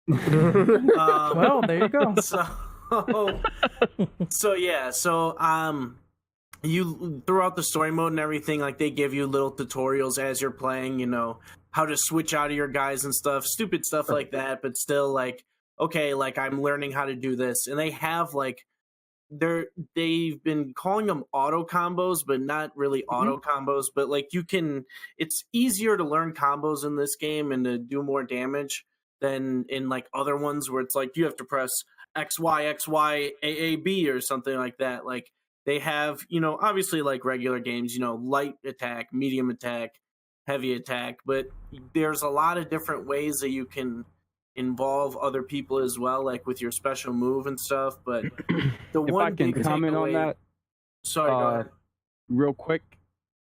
Well, there you go. You throughout the story mode and everything, like they give you little tutorials as you're playing, how to switch out of your guys and stuff, stupid stuff like that, but still like, okay, like I'm learning how to do this. And they have like they've been calling them auto combos, but not really auto combos, but like it's easier to learn combos in this game and to do more damage than in like other ones where it's like you have to press XY AAB or something like that. Like they have, obviously like regular games, light attack, medium attack, heavy attack, but there's a lot of different ways that you can involve other people as well, like with your special move and stuff. But the if one I can big comment on that, sorry, go ahead. Real quick,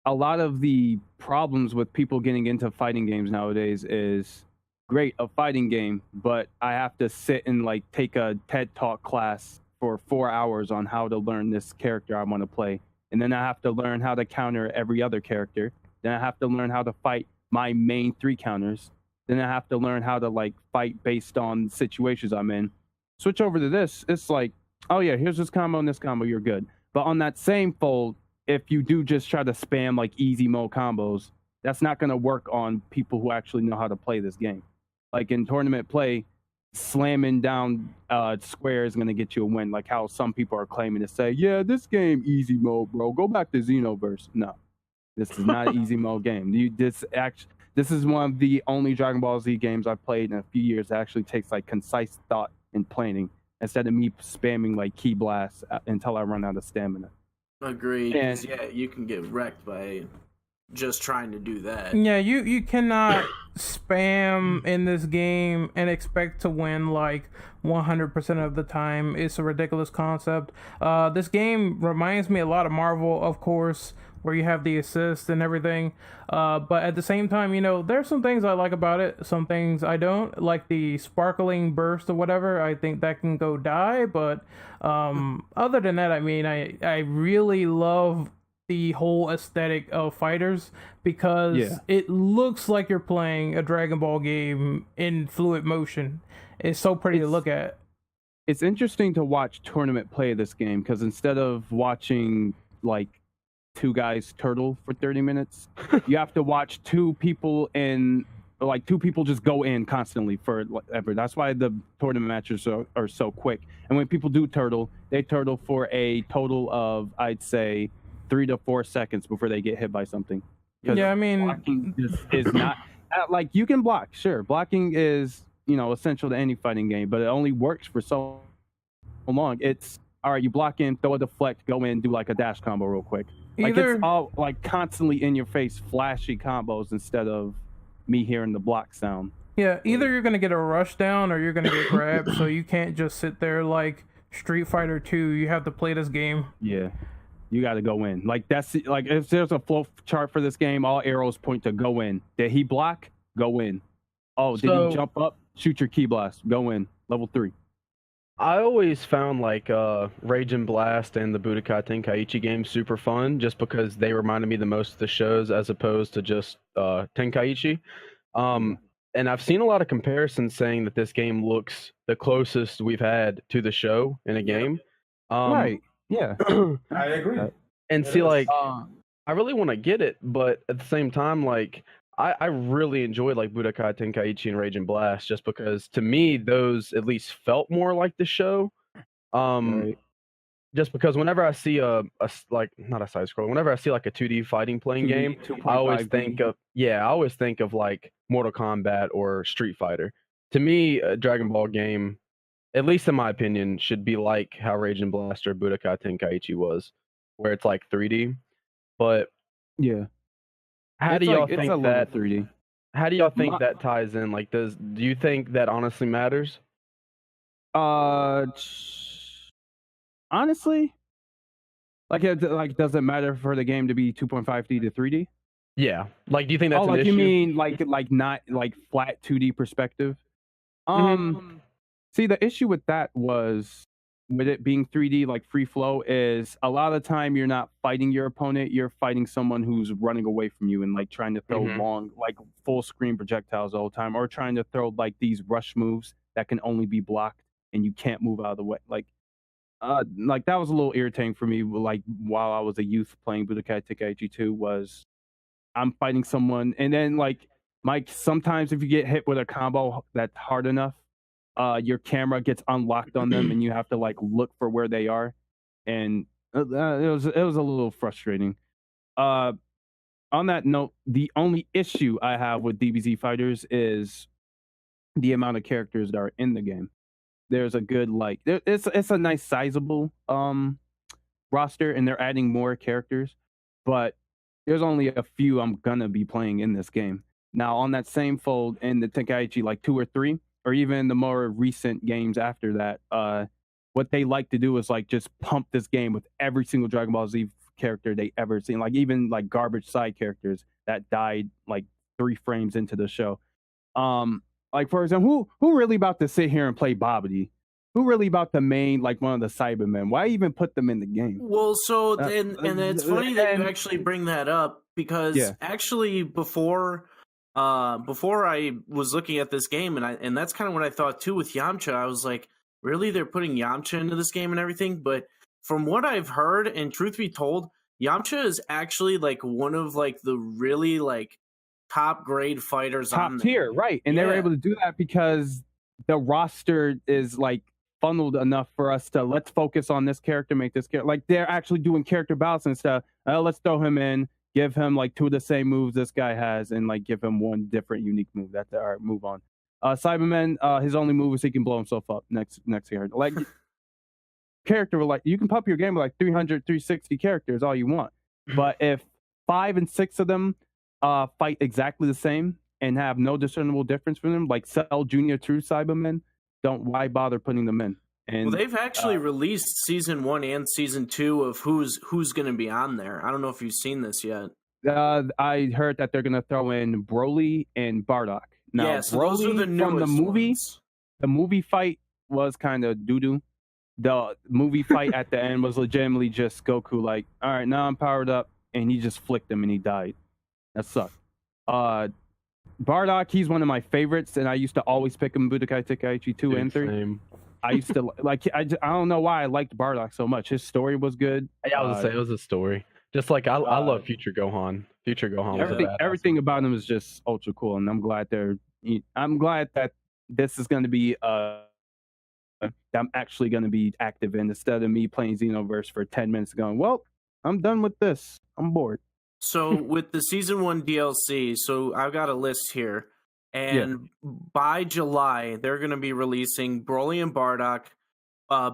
a lot of the problems with people getting into fighting games nowadays is great, a fighting game, but I have to sit and like take a TED Talk class for 4 hours on how to learn this character I want to play, and then I have to learn how to counter every other character. Then I have to learn how to fight my main 3 counters. Then I have to learn how to like fight based on situations I'm in. Switch over to this, it's like, oh yeah, here's this combo and this combo, you're good. But on that same fold, if you do just try to spam like easy mode combos, that's not going to work on people who actually know how to play this game. Like in tournament play, slamming down square is going to get you a win. Like how some people are claiming to say, yeah, this game easy mode, bro. Go back to Xenoverse. No, this is not an easy mode game. This is one of the only Dragon Ball Z games I've played in a few years that actually takes like concise thought and planning instead of me spamming like key blasts until I run out of stamina. Agreed. And, yeah, you can get wrecked by just trying to do that. Yeah, you cannot spam in this game and expect to win like 100% of the time. It's a ridiculous concept. This game reminds me a lot of Marvel, of course, where you have the assist and everything. But at the same time, you know, there's some things I like about it, some things I don't, like the sparkling burst or whatever. I think that can go die. But other than that, I mean, I really love the whole aesthetic of fighters because it looks like you're playing a Dragon Ball game in fluid motion. It's so pretty to look at. It's interesting to watch tournament play this game because instead of watching like two guys turtle for 30 minutes, you have to watch two people just go in constantly for ever. That's why the tournament matches are so quick. And when people do turtle, they turtle for a total of, I'd say, 3 to 4 seconds before they get hit by something. Yeah, I mean, blocking is not like you can block. Sure, blocking is, you know, essential to any fighting game, but it only works for so long. It's all right. You block in, throw a deflect, go in, do like a dash combo real quick. Like it's all like constantly in your face, flashy combos instead of me hearing the block sound. Yeah, either you're gonna get a rush down or you're gonna get grabbed. So you can't just sit there like Street Fighter 2. You have to play this game. Yeah. You got to go in. Like that's like if there's a flow chart for this game, all arrows point to go in. Did he block? Go in. Oh, did he jump up? Shoot your key blast. Go in. Level 3. I always found like Rage and Blast and the Budokai Tenkaichi games super fun, just because they reminded me the most of the shows as opposed to just Tenkaichi. And I've seen a lot of comparisons saying that this game looks the closest we've had to the show in a game. Right. Yeah, I agree. And see, like, I really want to get it, but at the same time, like, I really enjoyed like Budokai Tenkaichi and Rage and Blast, just because to me those at least felt more like the show. Just because whenever I see a like not a side scroll, whenever I see like a 2D fighting playing game, I always think of like Mortal Kombat or Street Fighter. To me, a Dragon Ball game, at least in my opinion, should be like how Rage and Blast or Budokai Tenkaichi was, where it's like 3D. But yeah, how do y'all think that 3D? How do y'all think that ties in? Like, do you think that honestly matters? Honestly, does it matter for the game to be 2.5D to 3D? Yeah. Like, do you think that's an like issue? You mean like not like flat 2D perspective? See, the issue with that was with it being 3D, like free flow, is a lot of the time you're not fighting your opponent, you're fighting someone who's running away from you and like trying to throw long, like full screen projectiles all the time, or trying to throw like these rush moves that can only be blocked and you can't move out of the way. Like that was a little irritating for me. Like while I was a youth playing Budokai Tenkaichi 2, was I'm fighting someone and then like Mike, sometimes if you get hit with a combo that's hard enough, your camera gets unlocked on them and you have to like look for where they are, and it was a little frustrating. On that note, the only issue I have with DBZ Fighters is the amount of characters that are in the game. There's a good it's a nice sizable roster, and they're adding more characters, but there's only a few I'm gonna be playing in this game. Now on that same fold in the Tenkaichi like 2 or 3, or even the more recent games after that, what they like to do is like just pump this game with every single Dragon Ball Z character they ever seen, like even like garbage side characters that died like 3 frames into the show. Like for example, who really about to sit here and play Babidi? Who really about the main, like one of the Cybermen? Why even put them in the game? Well, so and it's funny that you actually bring that up, because actually before I was looking at this game, and that's kind of what I thought too with Yamcha. I was like, really, they're putting Yamcha into this game and everything? But from what I've heard, and truth be told, Yamcha is actually like one of like the really like top grade fighters, top tier, right? And they were able to do that because the roster is like funneled enough for us to let's focus on this character, make this character like they're actually doing character balance and stuff. Let's throw him in. Give him like 2 of the same moves this guy has, and like give him 1 different unique move. That's all right. Move on. Cyberman, his only move is he can blow himself up. Next character, like character, like you can pump your game with like 300, 360 characters all you want, but if 5 and 6 of them fight exactly the same and have no discernible difference from them. Like Cell Junior True Cybermen, why bother putting them in? And well, they've actually released season 1 and season 2 of who's going to be on there. I don't know if you've seen this yet. I heard that they're going to throw in Broly and Bardock. Now, yeah, so Broly those are the newest from the movie. ones. The movie fight was kind of doo-doo. The movie fight at the end was legitimately just Goku like, all right, now I'm powered up, and he just flicked him and he died. That sucked. Bardock, he's one of my favorites, and I used to always pick him Budokai Tenkaichi 2 and 3. Same. I used to like. I don't know why I liked Bardock so much. His story was good. Yeah, I was gonna say it was a story. Just like I love Future Gohan. Future Gohan. Everything about him is just ultra cool, and I'm glad that this is going to be I'm actually going to be active in, instead of me playing Xenoverse for 10 minutes going, well, I'm done with this. I'm bored. So with the season 1 DLC, so I've got a list here, and by July they're going to be releasing Broly and Bardock,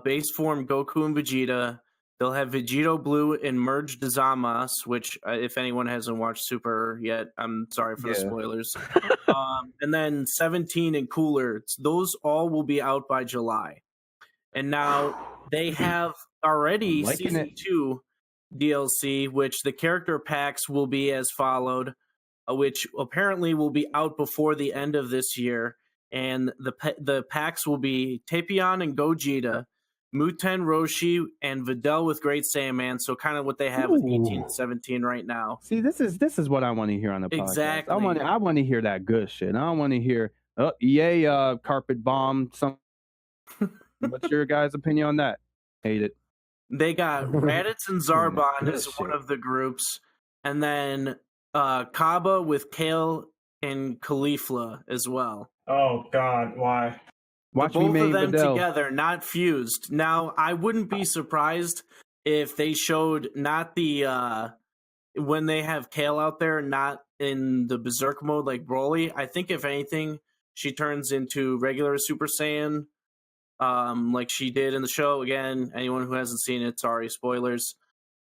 base form Goku and Vegeta. They'll have Vegito Blue and merged Zamasu, which if anyone hasn't watched Super yet, I'm sorry for the spoilers. And then 17 and Cooler. Those all will be out by July. And now they have already season 2 DLC, which the character packs will be as followed, which apparently will be out before the end of this year. And the packs will be Tapion and Gogeta, Muten Roshi, and Videl with Great Saiyaman. So kind of what they have with 18 and 17 right now. See, this is what I want to hear on the podcast. Exactly. I want to hear that good shit. I don't want to hear carpet bomb. What's your guys' opinion on that? Hate it. They got Raditz and Zarbon as one of the groups, and then Kaba with Kale and Caulifla as well. Oh God, why? Watch both me of them Videl. together, not fused. Now, I wouldn't be surprised if they showed not the when they have Kale out there, not in the Berserk mode like Broly. I think if anything, she turns into regular Super Saiyan, like she did in the show. Again, anyone who hasn't seen it, sorry, spoilers.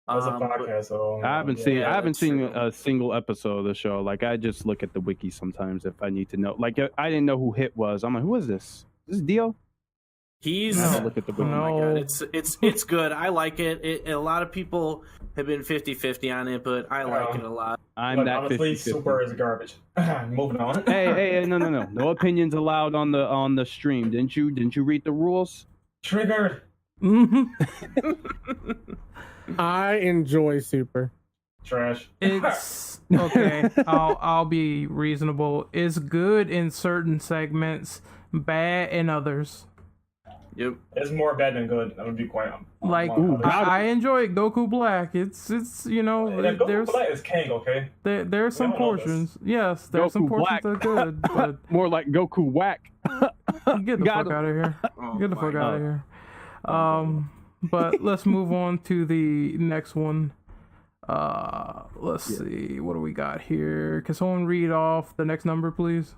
That's a podcast, so I haven't seen a single episode of the show. Like, I just look at the wiki sometimes if I need to know. Like, I didn't know who Hit was. I'm like, who is this? Is this Dio? He's look at the wiki. Oh my god, it's good. I like it. A lot of people have been 50-50 on it, but I like it a lot. Honestly, Super is garbage. Moving on. Hey, no opinions allowed on the stream. Didn't you read the rules? Triggered. I enjoy Super. Trash. It's okay. I'll be reasonable. It's good in certain segments, bad in others. Yep. It's more bad than good. I'm gonna be quite honest. Like, I enjoy Goku Black. It's Goku Black is king, okay? There's some portions. Yes, there's some portions that are good, but more like Goku Whack. Get the fuck out of here. Get the fuck out of here. But let's move on to the next one. Let's see. What do we got here? Can someone read off the next number, please?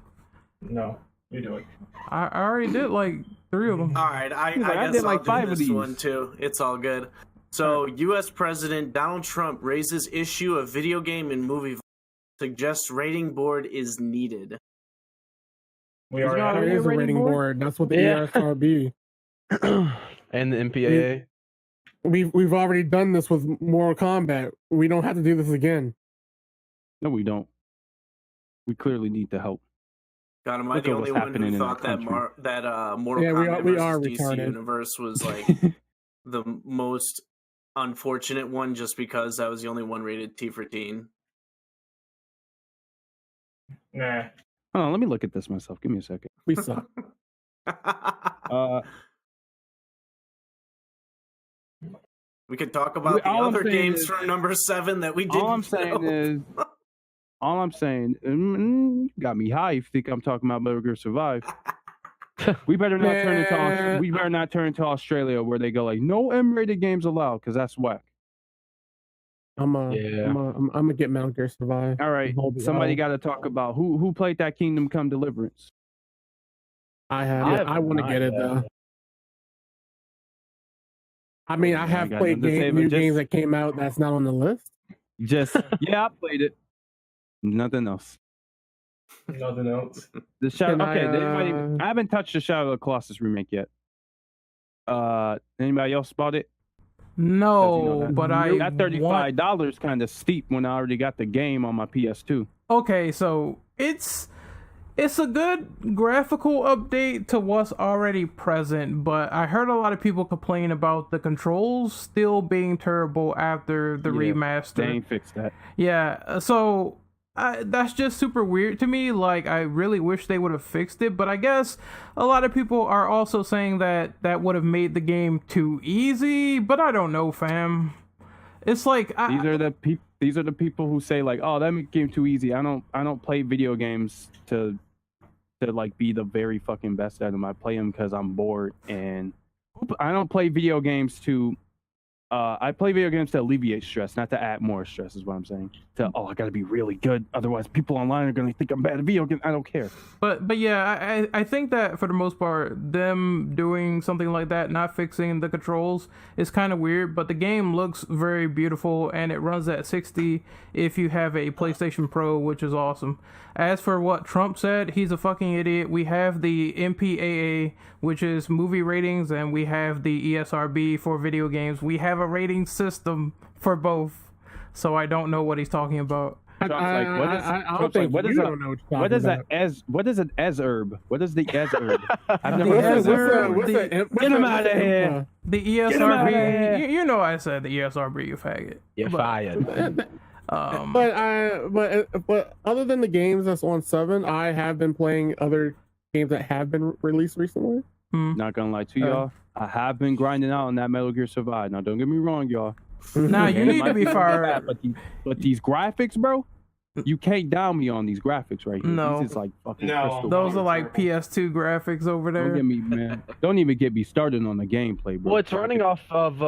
No, you do it. I already did like 3 of them. All right, I guess did like I'll 5 do of this these. one too. It's all good. So, U.S. President Donald Trump raises issue of video game and movie violence, suggests rating board is needed. We already have There is a rating board. That's what the ESRB. And the MPAA. We've already done this with Mortal Kombat. We don't have to do this again. No, we don't. We clearly need the help. God, am I Look the at only what's one who happening in thought our that country. Mortal Yeah, Kombat we versus are DC retarded. Universe was like the most unfortunate one, just because that was the only one rated T for teen. Nah. Hold on, let me look at this myself. Give me a second. We suck. We could talk about the all I'm other saying games is- from number 7 that we didn't All I'm saying is, got me high. If you think I'm talking about Metal Gear Survive, we better not turn into Australia where they go like no M-rated games allowed, because that's whack. I'm gonna get Metal Gear Survive. All right, somebody got to talk about who played that Kingdom Come Deliverance. I have. I want to get it though. I mean, I have played new games that came out that's not on the list. Just yeah, I played it. Nothing else. Nothing else. The Shadow. Can Okay, I I haven't touched the Shadow of the Colossus remake yet. Anybody else bought it? No, but I that $35 kind of steep when I already got the game on my PS2. Okay, so it's a good graphical update to what's already present, but I heard a lot of people complain about the controls still being terrible after the remaster. They ain't fixed that. Yeah, so that's just super weird to me. Like, I really wish they would have fixed it, but I guess a lot of people are also saying that would have made the game too easy, but I don't know, fam. It's like these are the people who say like, "Oh, that made the game too easy." I don't play video games to like be the very fucking best at them. I play them because I'm bored, and I don't play video games to. I play video games to alleviate stress, not to add more stress. Is what I'm saying. I gotta be really good, otherwise people online are gonna think I'm bad at video games. I don't care. But yeah, I think that for the most part, them doing something like that, not fixing the controls, is kind of weird. But the game looks very beautiful, and it runs at 60 if you have a PlayStation Pro, which is awesome. As for what Trump said, he's a fucking idiot. We have the MPAA, which is movie ratings, and we have the ESRB for video games. We have a rating system for both, so I don't know what he's talking about. What is an ESRB? What is the ESRB? Get him out of here. The ESRB. You know I said the ESRB, you faggot. You're fired. But other than the games that's on 7, I have been playing other games that have been released recently. Not gonna lie to y'all, I have been grinding out on that Metal Gear Survive. Now, don't get me wrong, y'all. Nah, you need to be fired. But these graphics, bro, you can't down me on these graphics right here. No, these is like fucking those are like PS2 graphics over there. Don't get me, man. Don't even get me started on the gameplay, bro. Well, it's running off of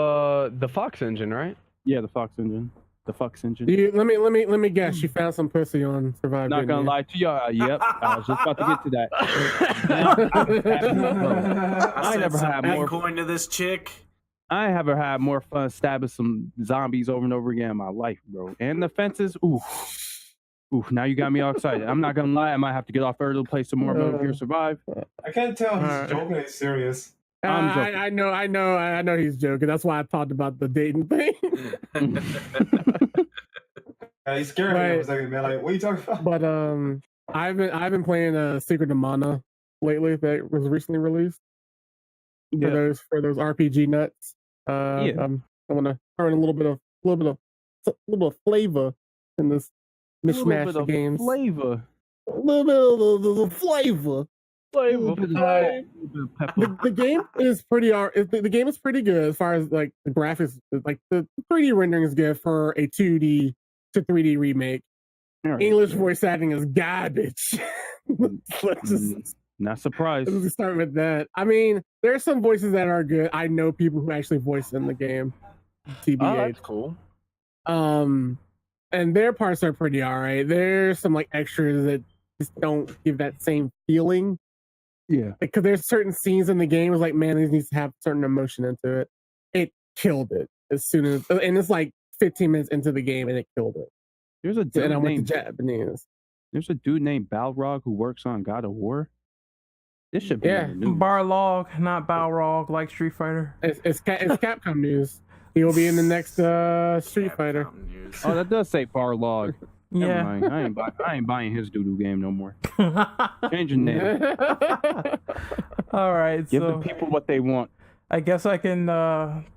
the Fox engine, right? Yeah, the Fox engine. The Fox engine. Let me guess. You found some pussy on Survive. Not gonna lie to y'all. Yep, I was just about to get to that. I never had more coin to this chick. I never had more fun stabbing some zombies over and over again in my life, bro. And the fences, ooh. Now you got me all excited. I'm not gonna lie. I might have to get off early to play some more Metal Gear Survive. I can't tell he's joking or he's serious. I know he's joking. That's why I talked about the dating thing. He's scared me for a second, man. Like, what are you talking about? But I've been playing Secret of Mana lately that was recently released. For those RPG nuts. I want to throw in a little bit of flavor in this mishmash of games. Flavor. A little bit of flavor. The game is the game is pretty good as far as like the graphics, like the 3D rendering is good for a 2D to 3D remake. Right. English voice acting is garbage. Not surprised. Let's start with that. I mean, there's some voices that are good. I know people who actually voice in the game. TBH. Oh, that's cool. And their parts are pretty alright. There's some like extras that just don't give that same feeling. Yeah, because there's certain scenes in the game was like, man, this needs to have certain emotion into it. It killed it as soon as, and it's like 15 minutes into the game, and it killed it. There's a dude and I went to Japanese. There's a dude named Balrog who works on God of War. This should be Barlog, not Balrog, like Street Fighter. It's Capcom news. He will be in the next Street Fighter. Oh, that does say Barlog. Yeah, I ain't buying his doo-doo game no more. Changing name. All right, give the people what they want. I guess I can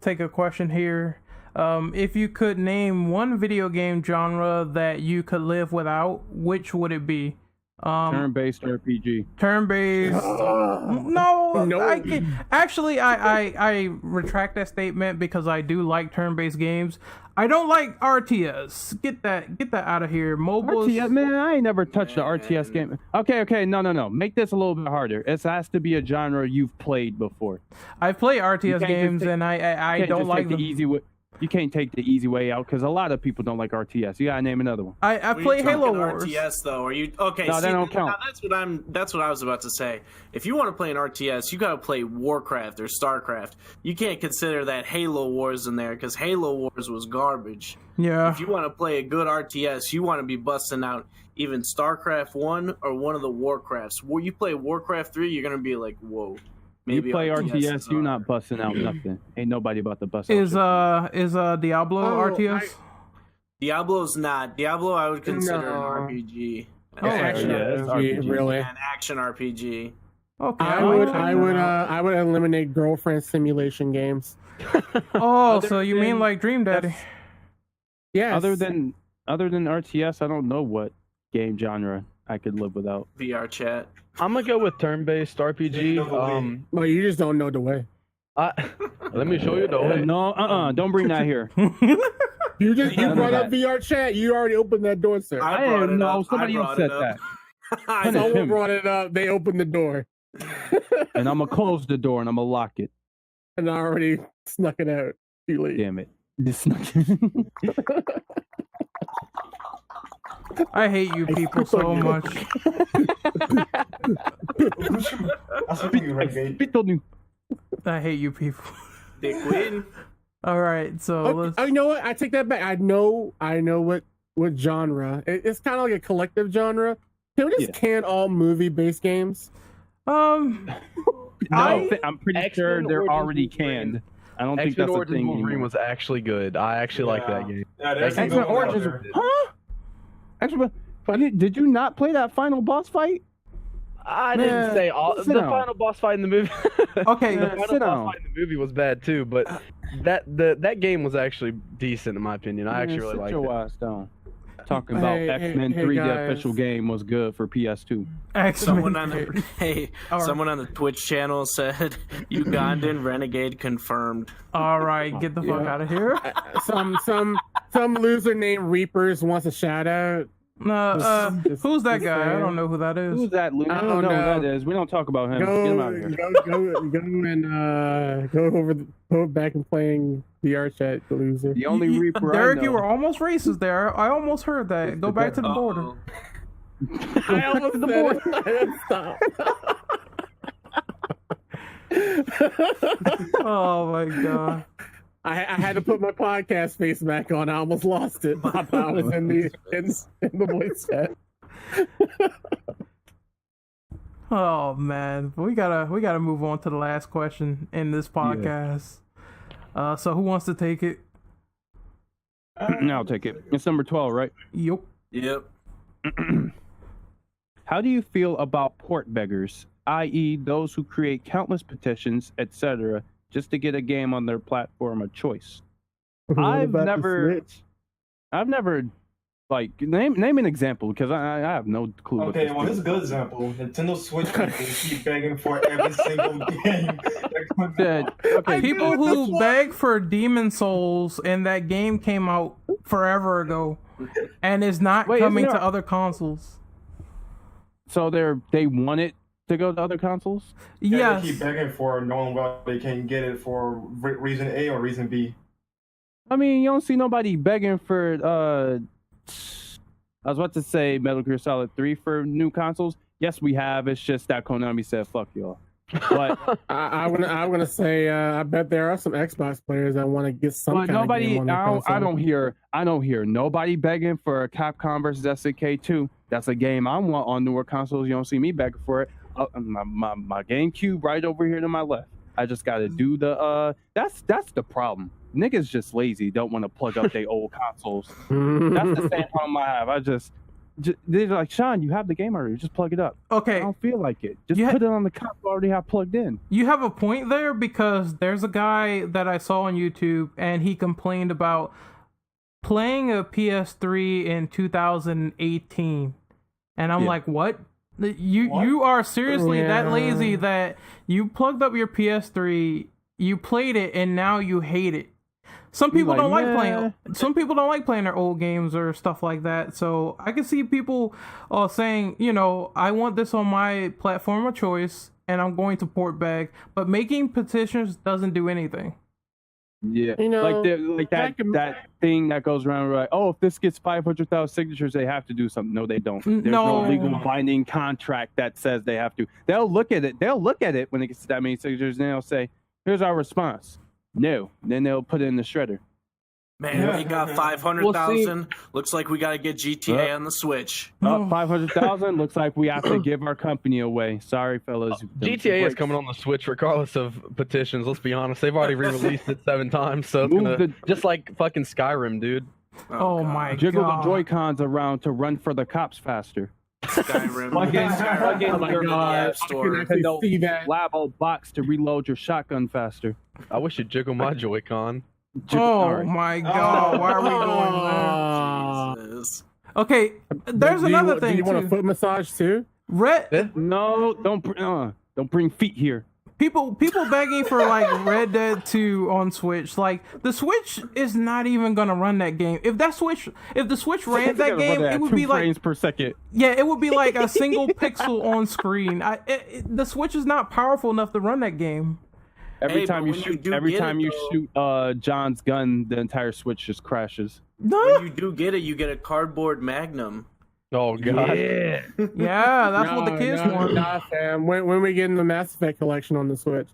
take a question here. If you could name one video game genre that you could live without, which would it be? Turn-based RPG. Turn-based. No. I retract that statement because I do like turn-based games. I don't like RTS. Get that out of here. Mobile. RTS, man, I ain't never touched the RTS game. Okay, no. Make this a little bit harder. It has to be a genre you've played before. I've played RTS games and I don't like the easy way. You can't take the easy way out because a lot of people don't like RTS. You gotta name another one. I play Halo Wars. RTS though, are you okay? No, that don't count. That's what I was about to say. If you want to play an RTS, you gotta play Warcraft or Starcraft. You can't consider that Halo Wars in there because Halo Wars was garbage. Yeah. If you want to play a good RTS, you want to be busting out even StarCraft 1 or one of the Warcrafts. Where you play Warcraft 3, you're gonna be like, whoa. Maybe you play RTS, you're not busting out nothing. Ain't nobody about to bust out. Is Diablo RTS? Diablo's not. Diablo I would consider an RPG. Action RPG, really. An action RPG. Okay. I would eliminate girlfriend simulation games. Oh, so you mean like Dream Daddy? Yeah. Other than RTS, I don't know what game genre I could live without. VR chat. I'm gonna go with turn-based RPG. Well, you just don't know the way. Let me show you the way. No, don't bring that here. You brought up VR chat. You already opened that door, sir. I didn't know. Somebody else said that. Someone brought it up. They opened the door. And I'm gonna close the door and I'm gonna lock it. And I already snuck it out. Too late. Damn it. Just snuck it. I hate you people so much. I hate you people. They quit. All right, so let's... you know what? I take that back. I know what genre. It's kind of like a collective genre. Can we just can all movie-based games? I'm pretty sure they're already canned. I don't think that's a thing. Wolverine was actually good. I actually like that game. X-Men Origins, huh? Did you not play that final boss fight? I didn't say all. The final boss fight in the movie. Okay, the final boss fight in the movie was bad too, but that game was actually decent in my opinion. I actually really liked it. Your ass down. Talking about X-Men 3, the official game was good for PS2. Someone on the Twitch channel said Ugandan renegade confirmed. All right, get the fuck out of here. Some loser named Reapers wants a shout out. Who's that guy? I don't know who that is. Who's that loser? I don't know who that is. We don't talk about him. Get him out of here. Go back and playing VR chat, the loser. The only Reaper Derek, I know. you were almost racist there. I almost heard that. Go back to the border. I almost the border. Stop. Oh my god. I had to put my podcast face back on. I almost lost it. I was in the voice chat. Oh man, we gotta move on to the last question in this podcast. Yeah. So who wants to take it? I'll take it. It's number 12, right? Yep. How do you feel about port beggars, i.e., those who create countless petitions, etc., just to get a game on their platform of choice? I've never like name an example because I have no clue. Okay, well, this is a good example. Nintendo Switch people keep begging for every single game. People who beg for Demon Souls, and that game came out forever ago, and is not coming to other consoles. So they want it to go to other consoles? Yeah, they keep begging for it, knowing well they can get it for reason A or reason B. I mean, you don't see nobody begging for I was about to say Metal Gear Solid 3 for new consoles. Yes, we have. It's just that Konami said fuck y'all. But I'm gonna say I bet there are some Xbox players that want to get some. But nobody, I don't hear nobody begging for a Capcom versus SNK 2. That's a game I want on newer consoles. You don't see me begging for it. My GameCube right over here to my left. I just got to do the that's the problem. Niggas just lazy, don't want to plug up their old consoles. That's the same problem I have. They're like, Sean, you have the game already. Just plug it up. Okay. I don't feel like it. Just put it on the console I already have plugged in. You have a point there because there's a guy that I saw on YouTube and he complained about playing a PS3 in 2018. And I'm like, what? You are seriously that lazy that you plugged up your PS3, you played it, and now you hate it. Some people don't like playing. Some people don't like playing their old games or stuff like that. So I can see people saying, I want this on my platform of choice, and I'm going to port back. But making petitions doesn't do anything. Yeah, You know, like that thing that goes around like, oh, if this gets 500,000 signatures, they have to do something. No, they don't. There's no legal binding contract that says they have to. They'll look at it. They'll look at it when it gets to that many signatures, and they'll say, "Here's our response." No, then they'll put it in the shredder. Man, we got 500,000. Looks like we got to get GTA on the Switch. 500,000. Looks like we have to give our company away. Sorry, fellas. GTA is coming on the Switch regardless of petitions. Let's be honest. They've already re-released it 7 times, so it's gonna just like fucking Skyrim, dude. Oh my Jiggle god! the Joy-Cons around to run for the cops faster. Skyrim. Plug in your App Store. Nintendo Labo box to reload your shotgun faster. I wish you'd jiggle my Joy-Con. Oh my god! Why are we going there? Jesus. Okay, there's another thing. Do you want a foot massage too? No, don't bring feet here. People begging for like Red Dead 2 on Switch. Like the Switch is not even gonna run that game. If the Switch ran that game, it would be like frames per second. Yeah, it would be like a single pixel on screen. The Switch is not powerful enough to run that game. Every time you shoot John's gun, the entire Switch just crashes. When you do get it, you get a cardboard Magnum. Oh god. Yeah, that's what the kids want. Nah, fam. When we get in the Mass Effect collection on the Switch?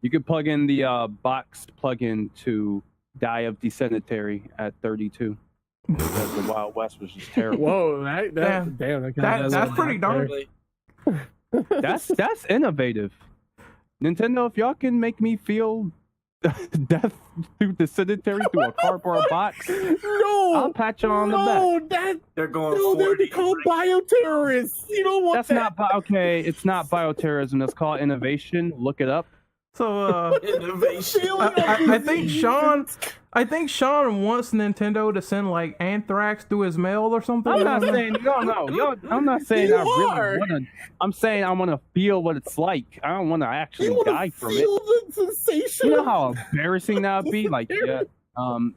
You could plug in the boxed plug-in to Die of Descendatory at 32. Because the Wild West was just terrible. Whoa, that's pretty dark. That's innovative. Nintendo, if y'all can make me feel death through the sedentary through a cardboard box, I'll pat you on the back. They're going. They'd be called bioterrorists. You don't want that. Okay, it's not bioterrorism. That's called innovation. Look it up. So innovation. I think Sean wants Nintendo to send like anthrax through his mail or something. I'm not saying I'm not saying I really want to. I'm saying I want to feel what it's like. I don't want to actually die from it. The sensation. You know how embarrassing that would be? Like,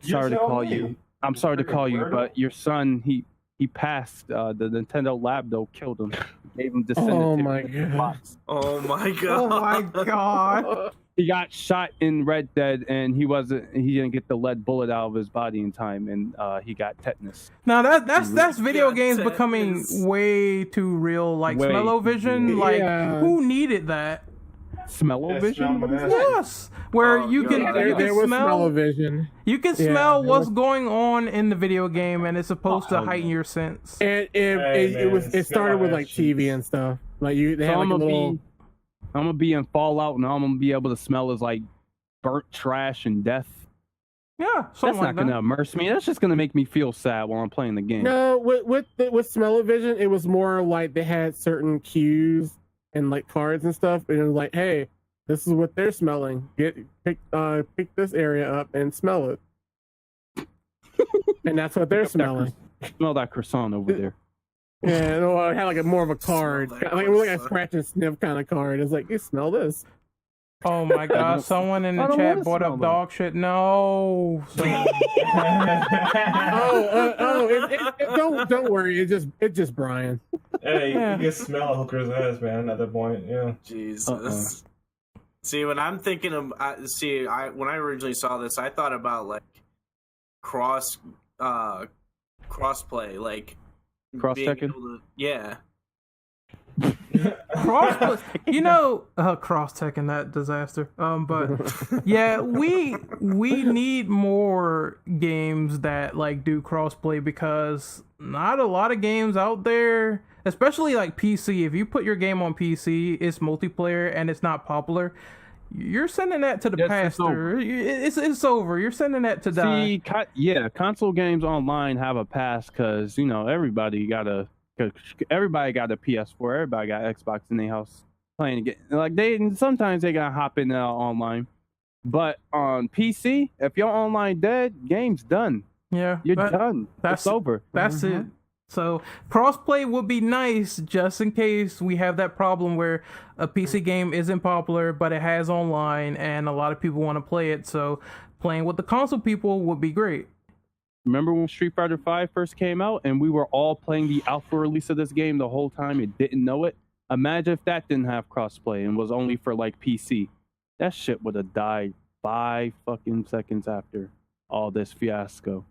sorry to call you. I'm sorry to call you, but your son, he passed the Nintendo lab though, killed him. Gave him Oh my god. Oh my god. Oh my god. He got shot in Red Dead, and he didn't get the lead bullet out of his body in time, and he got tetanus. Now that's video games becoming way too real, like smell-o-vision. Like who needed that? Smell-o-vision? Yes, where you can smell smell-o-vision. You can smell what's going on in the video game, and it's supposed to heighten your sense. And it started with like TV and stuff. Like they had like a little. I'm gonna be in Fallout, and all I'm gonna be able to smell is like burnt trash and death. Yeah, that's not gonna immerse me. That's just gonna make me feel sad while I'm playing the game. No, with smell-o-vision, it was more like they had certain cues and like cards and stuff, and it was like, hey, this is what they're smelling. Pick this area up and smell it, and that's what they're smelling. Smell that croissant over there. Yeah, no, I had like more of a card. Like, it was like a scratch and sniff kind of card. It's like, you smell this. Oh my god, someone in the chat brought up dog shit. No. Don't worry. It's just Brian. Hey, you can smell a hooker's ass, man, at that point. Yeah. Jesus. See, when I'm thinking of, when I originally saw this, I thought about like crossplay, like cross-teching. Yeah. Cross-teching that disaster. But yeah, we need more games that like do crossplay, because not a lot of games out there, especially like PC. If you put your game on PC, it's multiplayer and it's not popular, you're sending that to the pastor. It's over. You're sending that to die. Console games online have a pass because everybody got a PS4, everybody got Xbox in their house playing again. Like sometimes they gotta hop in online, but on PC, if you're online dead, game's done. Yeah, you're done. It's over. That's it. So crossplay would be nice, just in case we have that problem where a PC game isn't popular, but it has online and a lot of people want to play it. So playing with the console people would be great. Remember when Street Fighter V first came out and we were all playing the alpha release of this game the whole time and didn't know it? Imagine if that didn't have crossplay and was only for like PC. That shit would have died 5 fucking seconds after all this fiasco.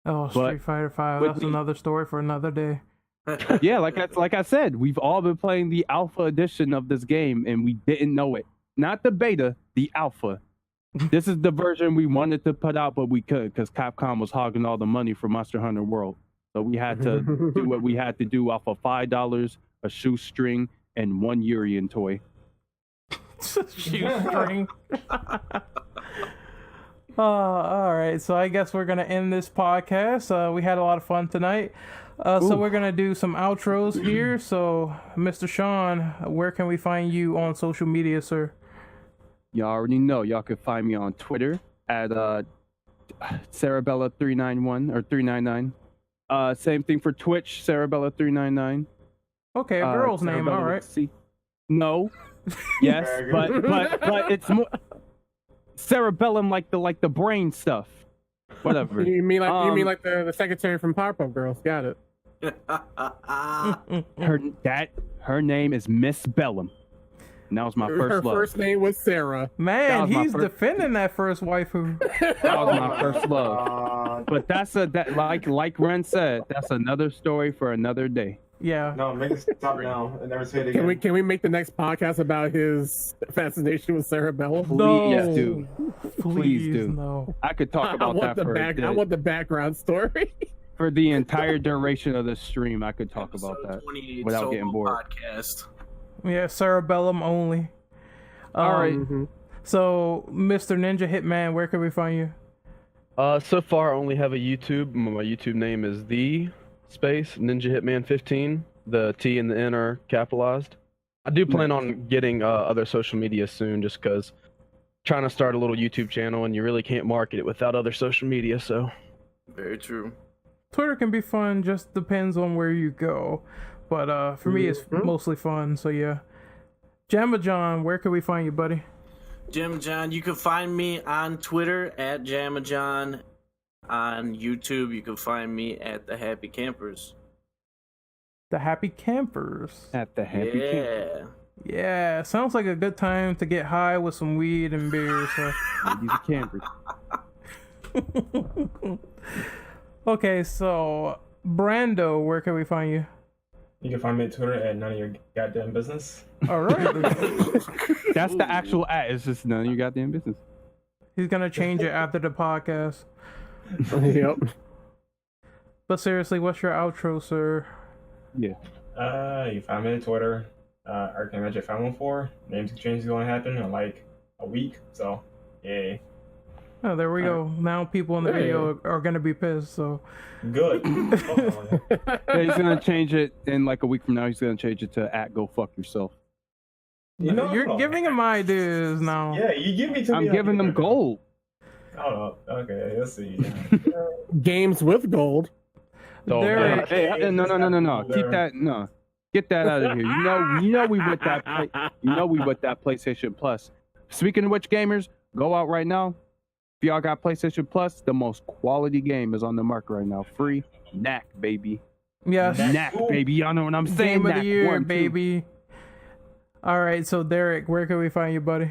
Oh, Street Fighter 5. That's another story for another day. Yeah, like I said, we've all been playing the alpha edition of this game, and we didn't know it. Not the beta, the alpha. This is the version we wanted to put out, but we could because Capcom was hogging all the money for Monster Hunter World. So we had to do what we had to do off of $5, a shoestring, and 1 Urian toy. Shoestring. All right, so I guess we're gonna end this podcast. We had a lot of fun tonight. So we're gonna do some outros here. So, Mr. Sean, where can we find you on social media, sir? Y'all already know. Y'all can find me on Twitter at Sarabella391 or 399. Same thing for Twitch, Sarabella399. Okay, a girl's name. All right. No. Yes, but it's more cerebellum, like the brain stuff. Whatever. You mean like the secretary from Powerpuff Girls? Got it. Her name is Miss Bellum. And that was my first love. Her first name was Sarah. Man, he's defending that first waifu. That was my first love. But like Ren said, that's another story for another day. Yeah. No, make it stop now and never say it again. Can we make the next podcast about his fascination with Sarah Bella? No. Please do. No. I could talk about that for a day. I want the background story. For the entire duration of the stream, I could talk about that without getting bored. Podcast. Yeah, cerebellum only. All right. So, Mr. Ninja Hitman, where can we find you? So far, I only have a YouTube. My YouTube name is the space Ninja Hitman 15. The T and the N are capitalized. I do plan on getting other social media soon, just because trying to start a little YouTube channel, and you really can't market it without other social media. So, very true. Twitter can be fun, just depends on where you go. But for me, it's mostly fun. So yeah, Jamma John, where can we find you, buddy? Jamma John, you can find me on Twitter at Jamma John. On YouTube, you can find me at The Happy Campers. The Happy Campers. At The Happy Campers. Yeah, sounds like a good time to get high with some weed and beer. So. These are campers. Okay, so Brando, where can we find you? You can find me at Twitter at none of your goddamn business. All right. That's the actual at. It's just none of your goddamn business. He's gonna change it after the podcast. Yep. But seriously, what's your outro, sir? Yeah. You find me at Twitter. Arcane Magic 514. Names exchange is going to happen in like a week. So, yay. Oh, there we go. Now people in the video are gonna be pissed. So good. Yeah, he's gonna change it in like a week from now. He's gonna change it to at go fuck yourself. You're giving him ideas now. Yeah, you give me. I'm giving them gold. Oh, okay. Let's see. Games with gold. No. Keep that. No, get that out of here. You know we with that. We with that PlayStation Plus. Speaking of which, gamers, go out right now. If y'all got PlayStation Plus, the most quality game is on the market right now. Free. Knack, baby. Yes. Knack, baby. Y'all know what I'm saying? Game of the year, baby. All right, so Derek, where can we find you, buddy?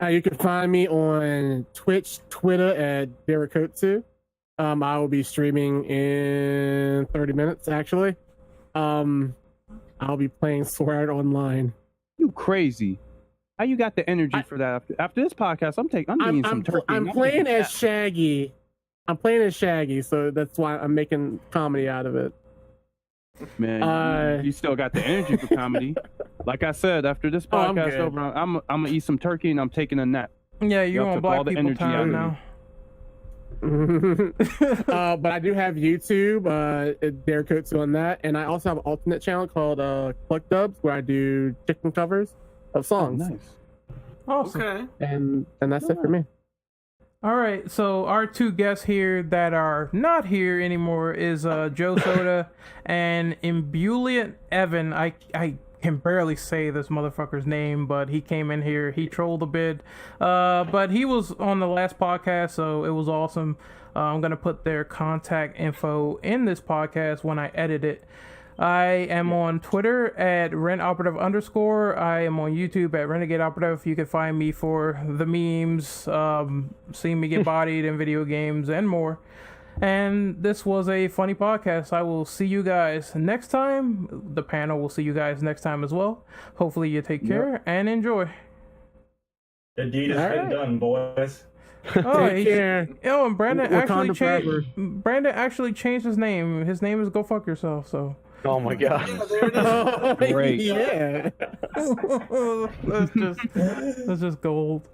You can find me on Twitch, Twitter at DerekCote2. I will be streaming in 30 minutes, actually. I'll be playing Sword Art Online. You crazy. How you got the energy for that? After this podcast, I'm eating some turkey. I'm playing as Shaggy. I'm playing as Shaggy, so that's why I'm making comedy out of it. Man, you still got the energy for comedy. Like I said, after this podcast over, I'm gonna eat some turkey and I'm taking a nap. Yeah, you're on Black People Time now. But I do have YouTube, DerekCote2 on that, and I also have an alternate channel called Cluck Dubs, where I do chicken covers of songs. Oh, nice. Awesome. Okay. And that's it for me. All right, so our two guests here that are not here anymore is Joe Soda and Ebullient Evan. I can barely say this motherfucker's name, but he came in here, he trolled a bit, but he was on the last podcast, so it was awesome. I'm gonna put their contact info in this podcast when I edit it. I am on Twitter at RentOperative_. I am on YouTube at Renegade Operative. You can find me for the memes, seeing me get bodied in video games, and more. And this was a funny podcast. I will see you guys next time. The panel will see you guys next time as well. Hopefully you take care and enjoy. The deed has been done, boys. Oh, and Brandon actually changed his name. His name is Go Fuck Yourself. So. Oh my god! Great. Yeah. That's just gold.